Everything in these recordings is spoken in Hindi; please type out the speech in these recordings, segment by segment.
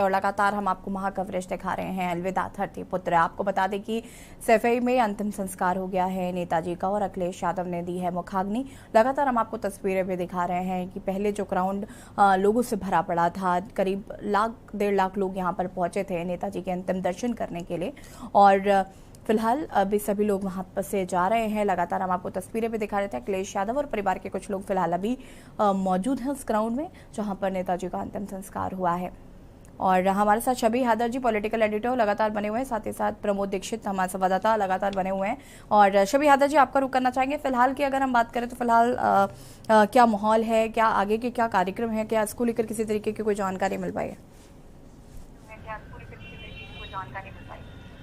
और लगातार हम आपको महा कवरेज दिखा रहे हैं। अलविदा धरती पुत्र। आपको बता दें कि सैफई में अंतिम संस्कार हो गया है नेताजी का और अखिलेश यादव ने दी है मुखाग्नि। लगातार हम आपको तस्वीरें भी दिखा रहे हैं कि पहले जो ग्राउंड लोगों से भरा पड़ा था, करीब 1.5 लाख लोग यहाँ पर पहुंचे थे नेताजी के अंतिम दर्शन करने के लिए और फिलहाल अभी सभी लोग वहां पर से जा रहे हैं। लगातार हम आपको तस्वीरें भी दिखा रहे थे। अखिलेश यादव और परिवार के कुछ लोग फिलहाल अभी मौजूद हैं उस ग्राउंड में जहां पर नेताजी का अंतिम संस्कार हुआ है। और हमारे साथ शबी हैदर जी पॉलिटिकल एडिटर लगातार बने हुए हैं, साथ ही साथ प्रमोद दीक्षित हमारे संवाददाता लगातार बने हुए हैं। और शबी हैदर जी, आपका रुख करना चाहेंगे फिलहाल की अगर हम बात करें तो फिलहाल क्या माहौल है, क्या आगे के क्या कार्यक्रम है, क्या इसको लेकर किसी तरीके की कोई जानकारी मिल पाई है?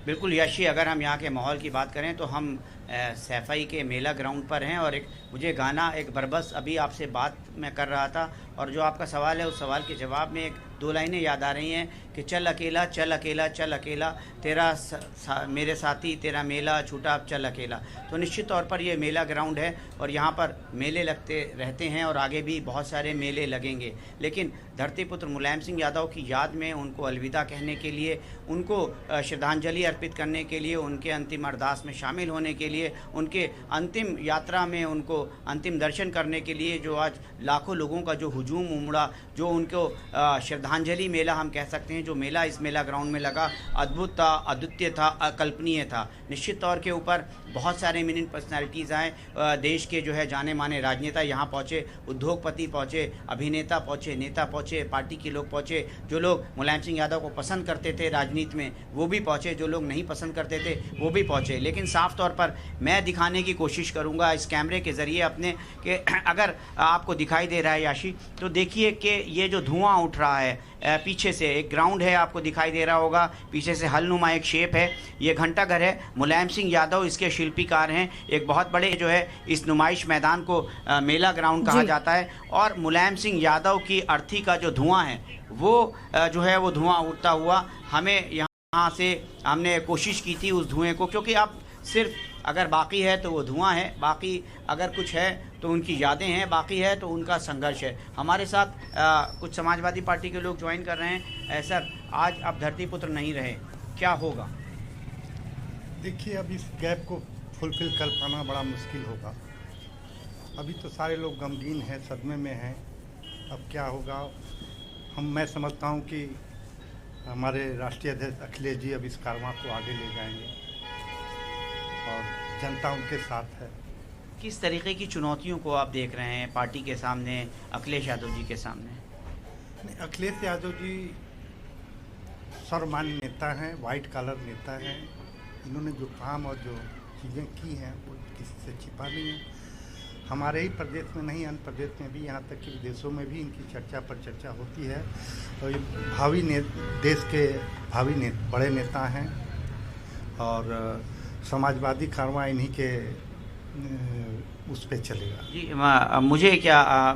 बिल्कुल याशी, अगर हम यहाँ के माहौल की बात करें तो हम सैफई के मेला ग्राउंड पर हैं और मुझे गाना एक बरबस अभी आपसे बात मैं कर रहा था और जो आपका सवाल है उस सवाल के जवाब में 2 लाइनें याद आ रही हैं कि चल अकेला चल अकेला चल अकेला, तेरा मेरे साथी तेरा मेला छूटा अब चल अकेला। तो निश्चित तौर पर ये मेला ग्राउंड है और यहाँ पर मेले लगते रहते हैं और आगे भी बहुत सारे मेले लगेंगे। लेकिन धरतीपुत्र मुलायम सिंह यादव की याद में उनको अलविदा कहने के लिए, उनको श्रद्धांजलि अर्पित करने के लिए, उनके अंतिम अरदास में शामिल होने के लिए, उनके अंतिम यात्रा में उनको अंतिम दर्शन करने के लिए जो आज लाखों लोगों का जो हुजूम उमड़ा, जो उनको श्रद्धांजलि मेला हम कह सकते हैं, जो मेला इस मेला ग्राउंड में लगा, अद्भुत था, अद्वितीय था, अकल्पनीय था। निश्चित तौर के ऊपर बहुत सारे इमिनेंट पर्सनैलिटीज़ आए, देश के जो है जाने माने राजनेता यहाँ पहुँचे, उद्योगपति पहुँचे, अभिनेता पहुँचे, नेता पहुँचे, पार्टी के लोग पहुँचे। जो लोग मुलायम सिंह यादव को पसंद करते थे राजनीति में वो भी पहुँचे, जो लोग नहीं पसंद करते थे वो भी पहुँचे। लेकिन साफ तौर पर मैं दिखाने की कोशिश करूँगा इस कैमरे के ज़रिए अपने कि अगर आपको दिखाई दे रहा है याशी तो देखिए कि ये जो धुआं उठ रहा है पीछे से, एक ग्राउंड है आपको दिखाई दे रहा होगा, पीछे से हलनुमा एक शेप है, ये घंटाघर है। मुलायम सिंह यादव इसके शिल्पीकार हैं। एक बहुत बड़े जो है इस नुमाइश मैदान को मेला ग्राउंड कहा जाता है और मुलायम सिंह यादव की अर्थी का जो धुआं है वो जो है वो धुआं उठता हुआ हमें यहाँ से हमने कोशिश की थी उस धुएँ को, क्योंकि आप सिर्फ अगर बाकी है तो वो धुआं है, बाकी अगर कुछ है तो उनकी यादें हैं, बाकी है तो उनका संघर्ष है। हमारे साथ कुछ समाजवादी पार्टी के लोग ज्वाइन कर रहे हैं। सर, आज अब धरतीपुत्र नहीं रहे, क्या होगा? देखिए, अब इस गैप को फुलफिल कर पाना बड़ा मुश्किल होगा। अभी तो सारे लोग गमगीन हैं, सदमे में हैं। अब क्या होगा, मैं समझता हूँ कि हमारे राष्ट्रीय अध्यक्ष अखिलेश जी अब इस कारवां को आगे ले जाएंगे और जनता उनके साथ है। किस तरीके की चुनौतियों को आप देख रहे हैं पार्टी के सामने, अखिलेश यादव जी के सामने? अखिलेश यादव जी सर्वमान्य नेता हैं, वाइट कॉलर नेता हैं। इन्होंने जो काम और जो चीज़ें की हैं वो किसी से छिपा नहीं है। हमारे ही प्रदेश में नहीं, अन्य प्रदेश में भी, यहाँ तक कि विदेशों में भी इनकी चर्चा पर चर्चा होती है। और ये देश के भावी बड़े नेता हैं और समाजवादी कारवां इन्हीं के उस पर चलेगा। जी, मुझे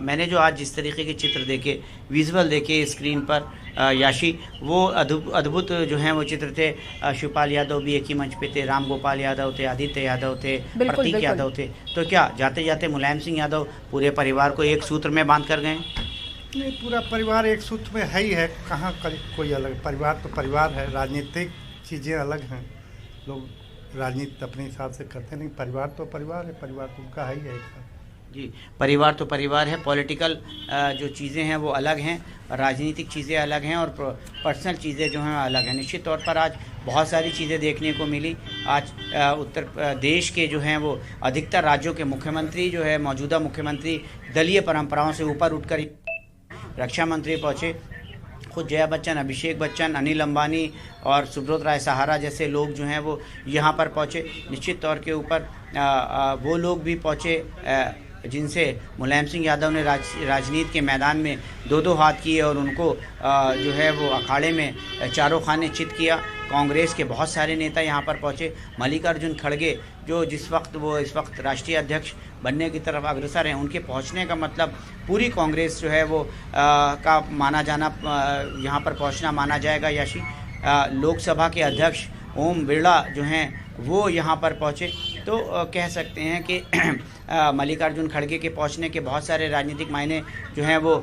मैंने जो आज जिस तरीके के चित्र देखे, विजुअल देखे स्क्रीन पर याशी, वो अद्भुत जो हैं वो चित्र थे। शिवपाल यादव भी एक ही मंच पे थे, राम गोपाल यादव थे, आदित्य यादव थे, प्रतीक यादव थे। तो क्या जाते जाते मुलायम सिंह यादव पूरे परिवार को एक सूत्र में बांध कर गए? नहीं, पूरा परिवार एक सूत्र में है ही है। कहाँ कोई अलग परिवार, तो परिवार है। राजनीतिक चीज़ें अलग हैं, लोग राजनीति अपने हिसाब से करते नहीं। परिवार तो परिवार है, परिवार तो उनका है ही है। जी, परिवार तो परिवार है। पॉलिटिकल जो चीज़ें हैं वो अलग हैं, राजनीतिक चीज़ें अलग हैं और पर्सनल चीज़ें जो हैं अलग हैं। निश्चित तौर पर आज बहुत सारी चीज़ें देखने को मिली। आज उत्तर प्रदेश के जो हैं वो अधिकतर राज्यों के मुख्यमंत्री जो है, मौजूदा मुख्यमंत्री दलीय परंपराओं से ऊपर उठकर रक्षा मंत्री पहुँचे। खुद जया बच्चन, अभिषेक बच्चन, अनिल अंबानी और सुब्रत राय सहारा जैसे लोग जो हैं वो यहाँ पर पहुँचे। निश्चित तौर के ऊपर वो लोग भी पहुँचे जिनसे मुलायम सिंह यादव ने राजनीति के मैदान में 2-2 हाथ किए और उनको जो है वो अखाड़े में चारों खाने चित किया। कांग्रेस के बहुत सारे नेता यहाँ पर पहुँचे। मल्लिकार्जुन खड़गे जो इस वक्त राष्ट्रीय अध्यक्ष बनने की तरफ अग्रसर हैं, उनके पहुँचने का मतलब पूरी कांग्रेस जो है वो का माना जाना, यहाँ पर पहुँचना माना जाएगा। याशी, लोकसभा के अध्यक्ष ओम बिरला जो हैं वो यहाँ पर पहुँचे। तो कह सकते हैं कि मल्लिकार्जुन खड़गे के पहुंचने के बहुत सारे राजनीतिक मायने जो हैं वो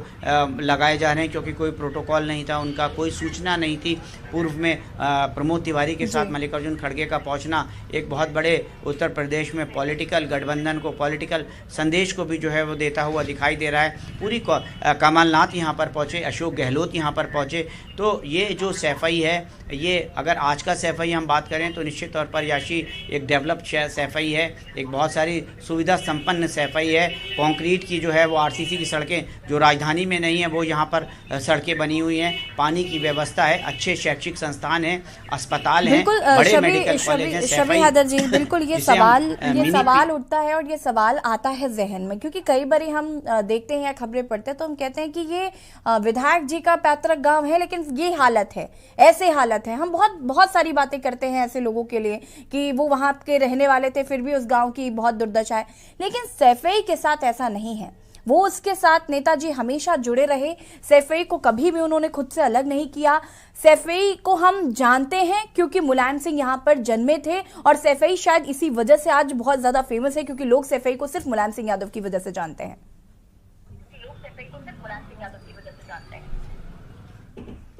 लगाए जा रहे हैं, क्योंकि कोई प्रोटोकॉल नहीं था, उनका कोई सूचना नहीं थी। पूर्व में प्रमोद तिवारी के साथ मल्लिकार्जुन खड़गे का पहुंचना एक बहुत बड़े उत्तर प्रदेश में पॉलिटिकल गठबंधन को, पॉलिटिकल संदेश को भी जो है वो देता हुआ दिखाई दे रहा है। पूरी कमलनाथ यहाँ पर पहुँचे, अशोक गहलोत यहाँ पर पहुँचे। तो ये जो सैफई है, ये अगर आज का सैफई हम बात करें तो निश्चित तौर पर याशी एक डेवलप्ड सैफई है, एक बहुत सारी सुविधा संपन्न सैफई है। कंक्रीट की जो है वो आरसीसी की सड़कें जो राजधानी में नहीं है वो यहाँ पर सड़कें बनी हुई हैं, पानी की व्यवस्था है, अच्छे शैक्षिक संस्थान हैं, अस्पताल हैं, बड़े मेडिकल कॉलेज हैं। शबी हैदर जी, बिल्कुल ये सवाल उठता है और ये सवाल आता है जहन में, क्योंकि कई बार हम देखते हैं या खबरें पढ़ते हैं तो हम कहते हैं कि ये विधायक जी का पैतृक गांव है, लेकिन ये हालत है, ऐसे हालत है। हम बहुत सारी बातें करते हैं ऐसे लोगों के लिए कि वो वहां के रहने वाले थे, फिर भी उस गांव की बहुत दुर्दशा है। लेकिन सैफई के साथ ऐसा नहीं है, वो उसके साथ नेताजी हमेशा जुड़े रहे। सैफई को कभी भी उन्होंने खुद से अलग नहीं किया। सैफई को हम जानते हैं क्योंकि मुलायम सिंह यहाँ पर जन्मे थे, और सैफई शायद इसी वजह से आज बहुत ज्यादा फेमस है, क्योंकि लोग सैफई को सिर्फ मुलायम सिंह यादव की वजह से जानते हैं।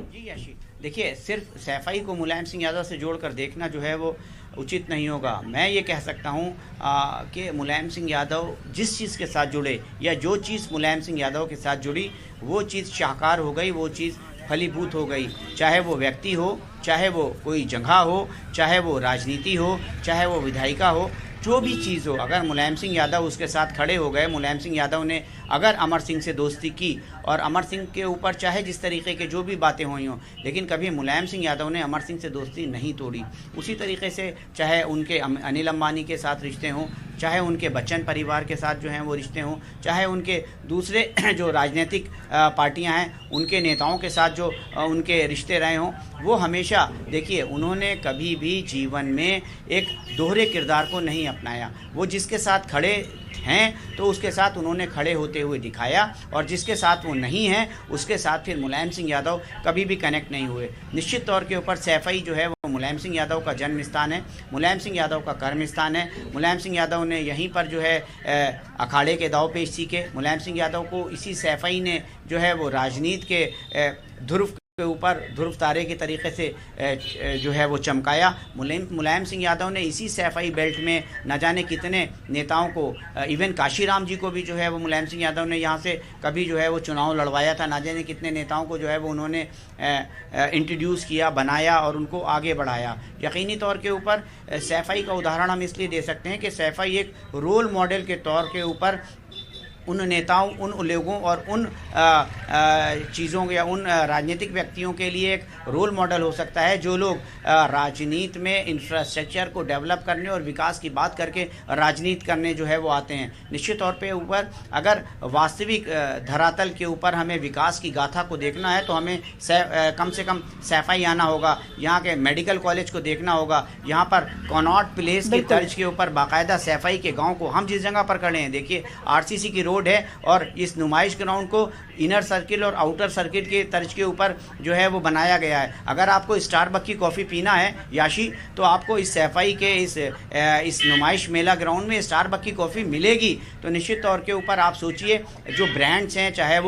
जी याशी, देखिए सिर्फ सैफई को मुलायम सिंह यादव से जोड़कर देखना जो है वो उचित नहीं होगा। मैं ये कह सकता हूँ कि मुलायम सिंह यादव जिस चीज़ के साथ जुड़े, या जो चीज़ मुलायम सिंह यादव के साथ जुड़ी, वो चीज़ साकार हो गई, वो चीज़ फलीभूत हो गई। चाहे वो व्यक्ति हो, चाहे वो कोई जगह हो, चाहे वो राजनीति हो, चाहे वो विधायिका हो, जो भी चीज़ हो, अगर मुलायम सिंह यादव उसके साथ खड़े हो गए, मुलायम सिंह यादव ने अगर अमर सिंह से दोस्ती की, और अमर सिंह के ऊपर चाहे जिस तरीके के जो भी बातें हुई हों, लेकिन कभी मुलायम सिंह यादव ने अमर सिंह से दोस्ती नहीं तोड़ी। उसी तरीके से चाहे उनके अनिल अंबानी के साथ रिश्ते हों, चाहे उनके बच्चन परिवार के साथ जो हैं वो रिश्ते हों, चाहे उनके दूसरे जो राजनीतिक पार्टियां हैं उनके नेताओं के साथ जो उनके रिश्ते रहे हों, वो हमेशा देखिए उन्होंने कभी भी जीवन में एक दोहरे किरदार को नहीं अपनाया। वो जिसके साथ खड़े हैं तो उसके साथ उन्होंने खड़े होते हुए दिखाया, और जिसके साथ वो नहीं हैं उसके साथ फिर मुलायम सिंह यादव कभी भी कनेक्ट नहीं हुए। निश्चित तौर के ऊपर सैफई जो है वो मुलायम सिंह यादव का जन्म स्थान है, मुलायम सिंह यादव का कर्म स्थान है। मुलायम सिंह यादव ने यहीं पर जो है अखाड़े के दाव पेश सीखे। मुलायम सिंह यादव को इसी सैफई ने जो है वो राजनीति के ध्रुव के ऊपर ध्रुव तारे के तरीके से जो है वो चमकाया। मुलायम सिंह यादव ने इसी सैफई बेल्ट में न जाने कितने नेताओं को, इवन काशीराम जी को भी जो है वो मुलायम सिंह यादव ने यहाँ से कभी जो है वो चुनाव लड़वाया था। न जाने कितने नेताओं को जो है वो उन्होंने इंट्रोड्यूस किया, बनाया और उनको आगे बढ़ाया। यकीनी तौर के ऊपर सैफई का उदाहरण हम इसलिए दे सकते हैं कि सैफई एक रोल मॉडल के तौर के ऊपर उन नेताओं, उन लोगों और उन चीज़ों या उन राजनीतिक व्यक्तियों के लिए एक रोल मॉडल हो सकता है जो लोग राजनीति में इंफ्रास्ट्रक्चर को डेवलप करने और विकास की बात करके राजनीति करने जो है वो आते हैं। निश्चित तौर पे ऊपर अगर वास्तविक धरातल के ऊपर हमें विकास की गाथा को देखना है तो हमें कम से कम सैफई आना होगा, यहाँ के मेडिकल कॉलेज को देखना होगा, यहाँ पर कॉनॉट प्लेस की तर्ज के ऊपर बाकायदा सैफई के गाँव को, हम जिस जगह पर खड़े हैं देखिए आरसीसी की रोड है, और इस नुमाइश ग्राउंड को इनर सर्किल और आउटर सर्किल के तर्ज के ऊपर जो है वो बनाया गया है। अगर आपको स्टारबक्स की कॉफ़ी पीना है याशी, तो आपको इस सैफई के इस नुमाइश मेला ग्राउंड में स्टारबक्स की कॉफ़ी मिलेगी। तो निश्चित तौर के ऊपर आप सोचिए जो ब्रांड्स हैं, चाहे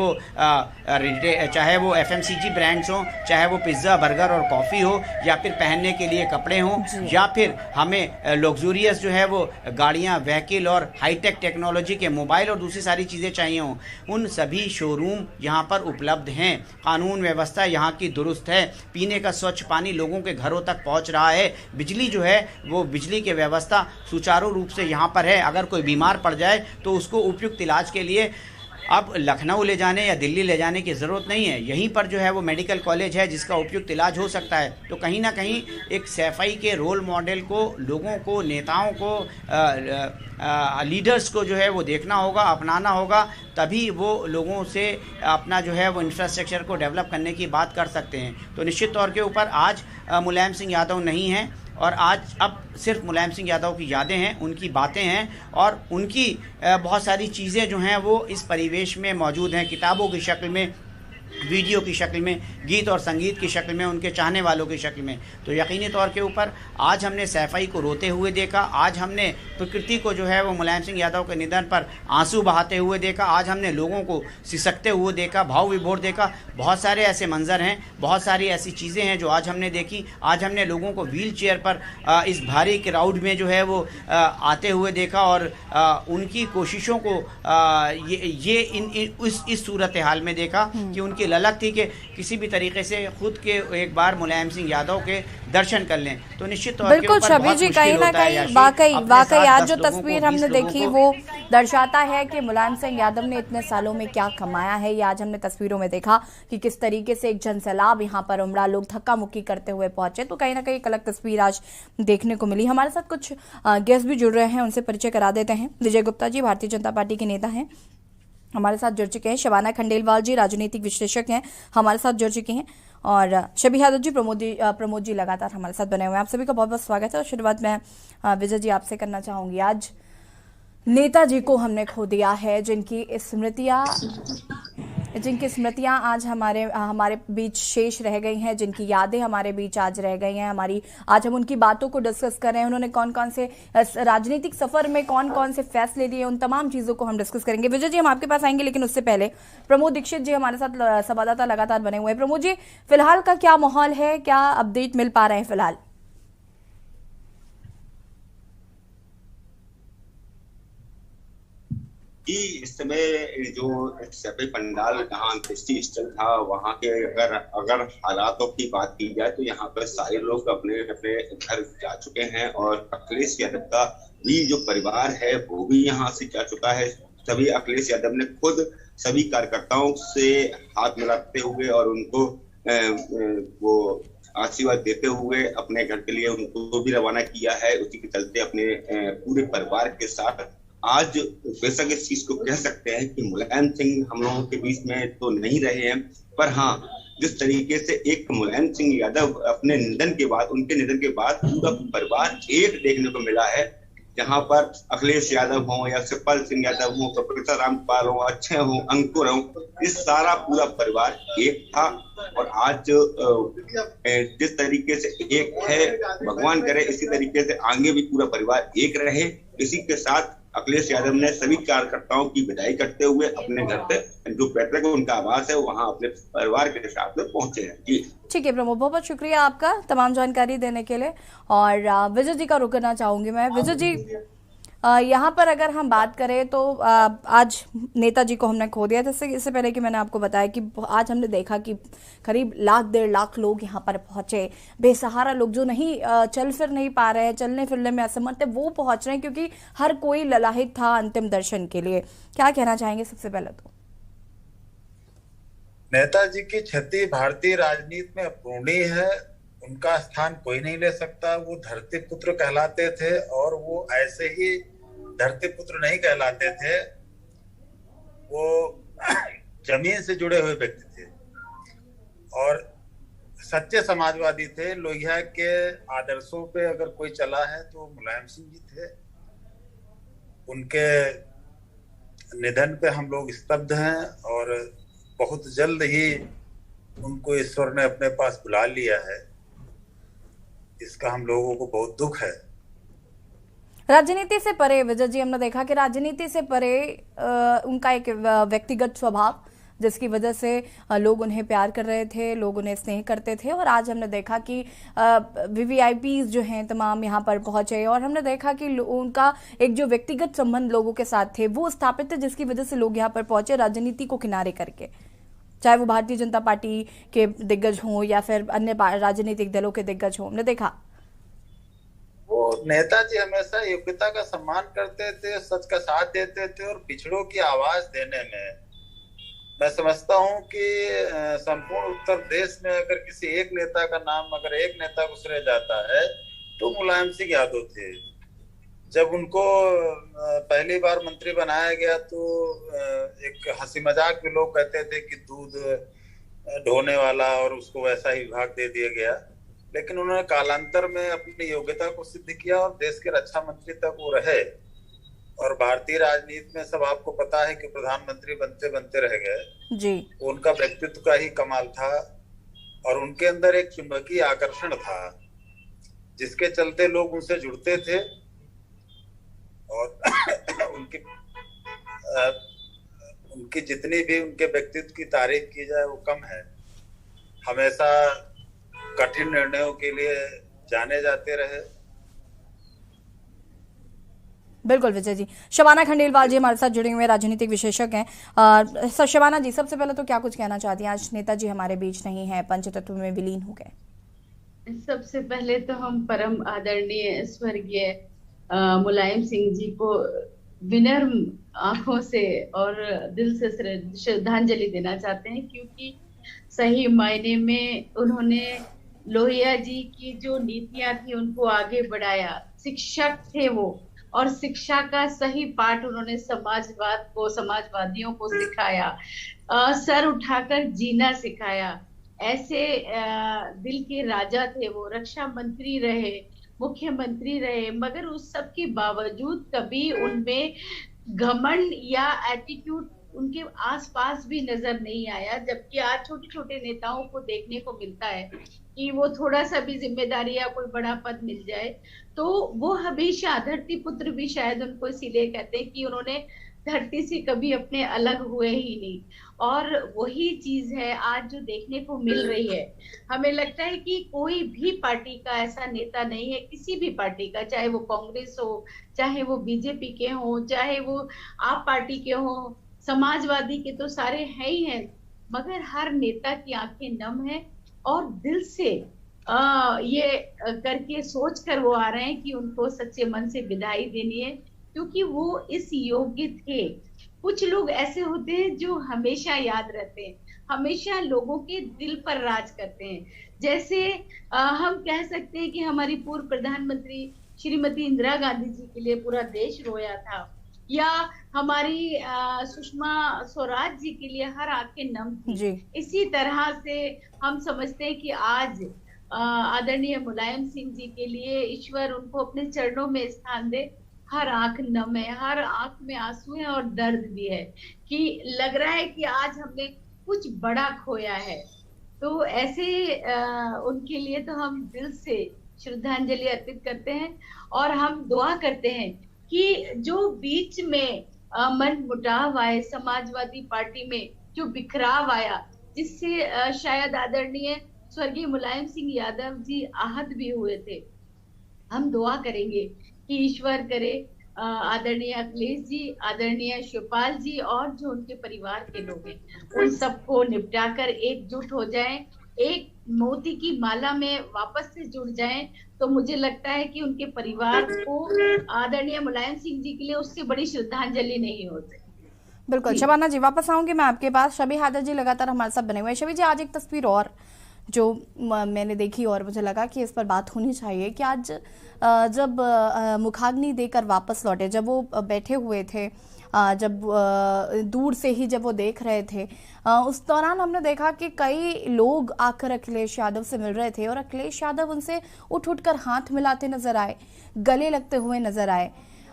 वो FMCG ब्रांड्स हों, चाहे वो पिज़्ज़ा, बर्गर और कॉफ़ी हो, या फिर पहनने के लिए कपड़े हों, या फिर हमें लग्जूरियस जो है वो गाड़ियाँ, व्हीकल और हाईटेक टेक्नोलॉजी के मोबाइल और दूसरी सारी चीज़ें चाहिए हों, उन सभी शोरूम यहाँ पर उपलब्ध हैं। कानून व्यवस्था यहाँ की दुरुस्त है, पीने का स्वच्छ पानी लोगों के घरों तक पहुँच रहा है, बिजली जो है वो बिजली की व्यवस्था सुचारू रूप से यहाँ पर है। अगर कोई बीमार पड़ जाए तो उसको उपयुक्त इलाज के लिए अब लखनऊ ले जाने या दिल्ली ले जाने की ज़रूरत नहीं है, यहीं पर जो है वो मेडिकल कॉलेज है जिसका उपयुक्त इलाज हो सकता है। तो कहीं ना कहीं एक सैफई के रोल मॉडल को, लोगों को, नेताओं को, लीडर्स को जो है वो देखना होगा, अपनाना होगा, तभी वो लोगों से अपना जो है वो इंफ्रास्ट्रक्चर को डेवलप करने की बात कर सकते हैं। तो निश्चित तौर के ऊपर आज मुलायम सिंह यादव नहीं हैं, और आज अब सिर्फ मुलायम सिंह यादव की यादें हैं, उनकी बातें हैं, और उनकी बहुत सारी चीज़ें जो हैं वो इस परिवेश में मौजूद हैं, किताबों की शक्ल में वीडियो की शक्ल में, गीत और संगीत की शक्ल में, उनके चाहने वालों की शक्ल में। तो यकीनी तौर के ऊपर आज हमने सैफई को रोते हुए देखा, आज हमने प्रकृति को जो है वो मुलायम सिंह यादव के निधन पर आंसू बहाते हुए देखा, आज हमने लोगों को सिसकते हुए देखा, भाव विभोर देखा। बहुत सारे ऐसे मंजर हैं, बहुत सारी ऐसी चीज़ें हैं जो आज हमने देखी। आज हमने लोगों को व्हील चेयर पर इस भारी क्राउड में जो है वो आते हुए देखा और उनकी कोशिशों को इस सूरत हाल में देखा कि उनकी ललक थी कि किसी भी तरीके से खुद के एक बार मुलायम सिंह यादव के दर्शन कर लें। तो निश्चित तौर बिल्कुल छवि जी, कहीं ना कहीं वाकई आज जो तस्वीर हमने देखी वो दर्शाता है कि मुलायम सिंह यादव ने इतने सालों में क्या कमाया है। ये आज हमने तस्वीरों में देखा कि किस तरीके से एक जनसैलाब यहाँ पर उमड़ा, लोग धक्का मुक्की करते हुए पहुंचे। तो कहीं ना कहीं एक अलग तस्वीर आज देखने को मिली। हमारे साथ कुछ गेस्ट भी जुड़ रहे हैं, उनसे परिचय करा देते हैं। विजय गुप्ता जी भारतीय जनता पार्टी के नेता हैं, हमारे साथ जुड़ चुके हैं। शबाना खंडेलवाल जी राजनीतिक विश्लेषक हैं, हमारे साथ जुड़ चुके हैं। और शबी यादव जी, प्रमोद जी लगातार हमारे साथ बने हुए हैं। आप सभी का बहुत बहुत स्वागत है। और शुरुआत मैं विजय जी आपसे करना चाहूंगी। आज नेताजी को हमने खो दिया है, जिनकी स्मृतियां आज हमारे बीच शेष रह गई हैं, जिनकी यादें हमारे बीच आज रह गई हैं। आज हम उनकी बातों को डिस्कस कर रहे हैं। उन्होंने कौन कौन से राजनीतिक सफर में कौन कौन से फैसले लिए, उन तमाम चीजों को हम डिस्कस करेंगे। विजय जी, हम आपके पास आएंगे, लेकिन उससे पहले प्रमोद दीक्षित जी हमारे साथ संवाददाता लगातार बने हुए हैं। प्रमोद जी, फिलहाल का क्या माहौल है, क्या अपडेट मिल पा रहे हैं फिलहाल? कि इस समय जो सैफई पंडाल जहाँ अंत्येष्टि स्थल था वहाँ के अगर हालातों की बात की जाए तो यहाँ पर सारे लोग अपने अपने घर जा चुके हैं और अखिलेश यादव का भी जो परिवार है वो भी यहाँ से जा चुका है। तभी अखिलेश यादव ने खुद सभी कार्यकर्ताओं से हाथ मिलाते हुए और उनको वो आशीर्वाद देते हुए अपने घर के लिए उनको भी रवाना किया है। उसी के चलते अपने पूरे परिवार के साथ आज बेशक इस चीज को कह सकते हैं कि मुलायम सिंह हम लोगों के बीच में तो नहीं रहे हैं, पर हाँ जिस तरीके से एक मुलायम सिंह यादव अपने निधन के बाद, उनके निधन के बाद पूरा परिवार एक देखने को मिला है। जहाँ पर अखिलेश यादव हो या शिवपाल सिंह यादव हो, कपिल रामपाल हो, अक्षय हो, अंकुर हो, इस सारा पूरा परिवार एक था। और आज जिस तरीके से एक है, भगवान करे इसी तरीके से आगे भी पूरा परिवार एक रहे। इसी के साथ अखिलेश यादव ने सभी कार्यकर्ताओं की विदाई करते हुए अपने घर पे जो पैतृक उनका आवास है वहां अपने परिवार के साथ में पहुंचे हैं। जी ठीक है प्रमोद, बहुत बहुत शुक्रिया आपका तमाम जानकारी देने के लिए। और विजय जी का रुक करना चाहूंगी मैं। विजय जी, यहाँ पर अगर हम बात करें तो आज नेताजी को हमने खो दिया। जैसे इससे पहले कि मैंने आपको बताया कि आज हमने देखा कि करीब 1.5 लाख लोग यहाँ पर पहुंचे। बेसहारा लोग जो नहीं चल फिर नहीं पा रहे हैं, चलने फिरने में असमर्थ है, वो पहुंच रहे हैं क्योंकि हर कोई ललाहित था अंतिम दर्शन के लिए। क्या कहना चाहेंगे सबसे पहले तो? नेताजी की क्षति भारतीय राजनीति में अपूरणीय है। उनका स्थान कोई नहीं ले सकता। वो धरती पुत्र कहलाते थे और वो ऐसे ही धरती पुत्र नहीं कहलाते थे, वो जमीन से जुड़े हुए व्यक्ति थे और सच्चे समाजवादी थे। लोहिया के आदर्शों पे अगर कोई चला है तो मुलायम सिंह जी थे। उनके निधन पे हम लोग स्तब्ध हैं और बहुत जल्द ही उनको ईश्वर ने अपने पास बुला लिया है। इसका हम लोगों को बहुत दुख है। राजनीति से परे विजय जी, हमने देखा कि राजनीति से परे उनका एक व्यक्तिगत स्वभाव, जिसकी वजह से लोग उन्हें प्यार कर रहे थे, लोग उन्हें स्नेह करते थे। और आज हमने देखा कि वीवीआईपीज जो हैं तमाम यहाँ पर पहुंचे और हमने देखा कि उनका एक जो व्यक्तिगत संबंध लोगों के साथ थे वो स्थापित थे, जिसकी वजह से लोग यहाँ पर पहुंचे राजनीति को किनारे करके। चाहे वो भारतीय जनता पार्टी के दिग्गज हों या फिर अन्य राजनीतिक दलों के दिग्गज हों, हमने देखा वो नेताजी हमेशा योग्यता का सम्मान करते थे, सच का साथ देते थे और पिछड़ों की आवाज देने में मैं समझता हूं कि संपूर्ण उत्तर प्रदेश में अगर किसी एक नेता का नाम, अगर एक नेता गुजर जाता है तो मुलायम सिंह यादव थे। जब उनको पहली बार मंत्री बनाया गया तो एक हंसी मजाक में लोग कहते थे कि दूध ढोने वाला, और उसको वैसा ही विभाग दे दिया गया। लेकिन उन्होंने कालांतर में अपनी योग्यता को सिद्ध किया और देश के रक्षा मंत्री तक वो रहे। और भारतीय राजनीति में सब आपको पता है कि प्रधानमंत्री बनते बनते रह गए जी। उनका व्यक्तित्व का ही कमाल था और उनके अंदर एक चुंबकीय आकर्षण था जिसके चलते लोग उनसे जुड़ते थे और उनकी जितनी भी उनके व्यक्तित्व की तारीफ की जाए वो कम है। हमेशा कठिन निर्णयों के लिए जाने जाते रहे। बिल्कुल विजय जी। शबाना खंडेलवाल जी हमारे साथ जुड़े हुए राजनीतिक विशेषज्ञ हैं। सर शबाना जी, सबसे पहले तो क्या कुछ कहना चाहती हैं? आज नेताजी हमारे बीच नहीं है, पंचतत्व में विलीन हो गए। सबसे पहले तो हम परम आदरणीय स्वर्गीय मुलायम सिंह जी को विनम्र आंखों से और दिल से श्रद्धांजलि देना चाहते हैं, क्योंकि सही मायने में उन्होंने लोहिया जी की जो नीतियां थी उनको आगे बढ़ाया। शिक्षक थे वो, और शिक्षा का सही पाठ उन्होंने समाजवाद को, समाजवादियों को सिखाया। सर उठाकर जीना सिखाया। ऐसे दिल के राजा थे वो। रक्षा मंत्री रहे, मुख्यमंत्री रहे, मगर उस सब के बावजूद कभी उनमें घमंड या एटीट्यूड उनके आसपास भी नजर नहीं आया। जबकि आज छोटे छोटे नेताओं को देखने को मिलता है कि वो थोड़ा सा भी जिम्मेदारी या कोई बड़ा पद मिल जाए तो वो हमेशा, धरती पुत्र भी शायद उनको इसीलिए कहते हैं कि उन्होंने धरती से कभी अपने अलग हुए ही नहीं। और वही चीज है आज जो देखने को मिल रही है। हमें लगता है कि कोई भी पार्टी का ऐसा नेता नहीं है, किसी भी पार्टी का, चाहे वो कांग्रेस हो, चाहे वो बीजेपी के हो, चाहे वो आप पार्टी के हो, समाजवादी के तो सारे हैं ही हैं, मगर हर नेता की आंखें नम है और दिल से ये करके सोच कर वो आ रहे हैं कि उनको सच्चे मन से विदाई देनी है, क्योंकि वो इस योग्य थे। कुछ लोग ऐसे होते हैं जो हमेशा याद रहते हैं, हमेशा लोगों के दिल पर राज करते हैं। जैसे हम कह सकते हैं कि हमारी पूर्व प्रधानमंत्री श्रीमती इंदिरा गांधी जी के लिए पूरा देश रोया था, या हमारी सुषमा स्वराज जी के लिए हर आंखें नम थी। इसी तरह से हम समझते हैं कि आज आदरणीय मुलायम सिंह जी के लिए ईश्वर उनको अपने चरणों में स्थान दे। हर आंख नम है, हर आंख में आंसू है और दर्द भी है कि लग रहा है कि आज हमने कुछ बड़ा खोया है। तो ऐसे उनके लिए तो हम दिल से श्रद्धांजलि अर्पित करते हैं और हम दुआ करते हैं कि जो बीच में मन मुटाव आए, समाजवादी पार्टी में जो बिखराव आया, जिससे शायद आदरणीय स्वर्गीय मुलायम सिंह यादव जी आहत भी हुए थे, हम दुआ करेंगे कि ईश्वर करे आदरणीय अखिलेश जी, आदरणीय शिवपाल जी और जो उनके परिवार के लोग हैं उन सबको निपटाकर एकजुट हो जाएं, एक मोती की माला में वापस से जुड़ जाएं। तो मुझे लगता है कि उनके परिवार को आदरणीय मुलायम सिंह जी के लिए उससे बड़ी श्रद्धांजलि नहीं हो सकती। बिल्कुल शबाना जी, वापस आऊंगी मैं आपके पास। शबी हादर जी लगातार हमारे साथ बने हुए हैं। शबी जी, आज एक तस्वीर और जो मैंने देखी और मुझे लगा कि इस पर बात होनी चाहिए कि आज जब मुखाग्नि देकर वापस लौटे, जब वो बैठे हुए थे, जब दूर से ही जब वो देख रहे थे, उस दौरान हमने देखा कि कई लोग आकर अखिलेश यादव से मिल रहे थे और अखिलेश यादव उनसे उठ कर हाथ मिलाते नजर आए, गले लगते हुए नजर आए।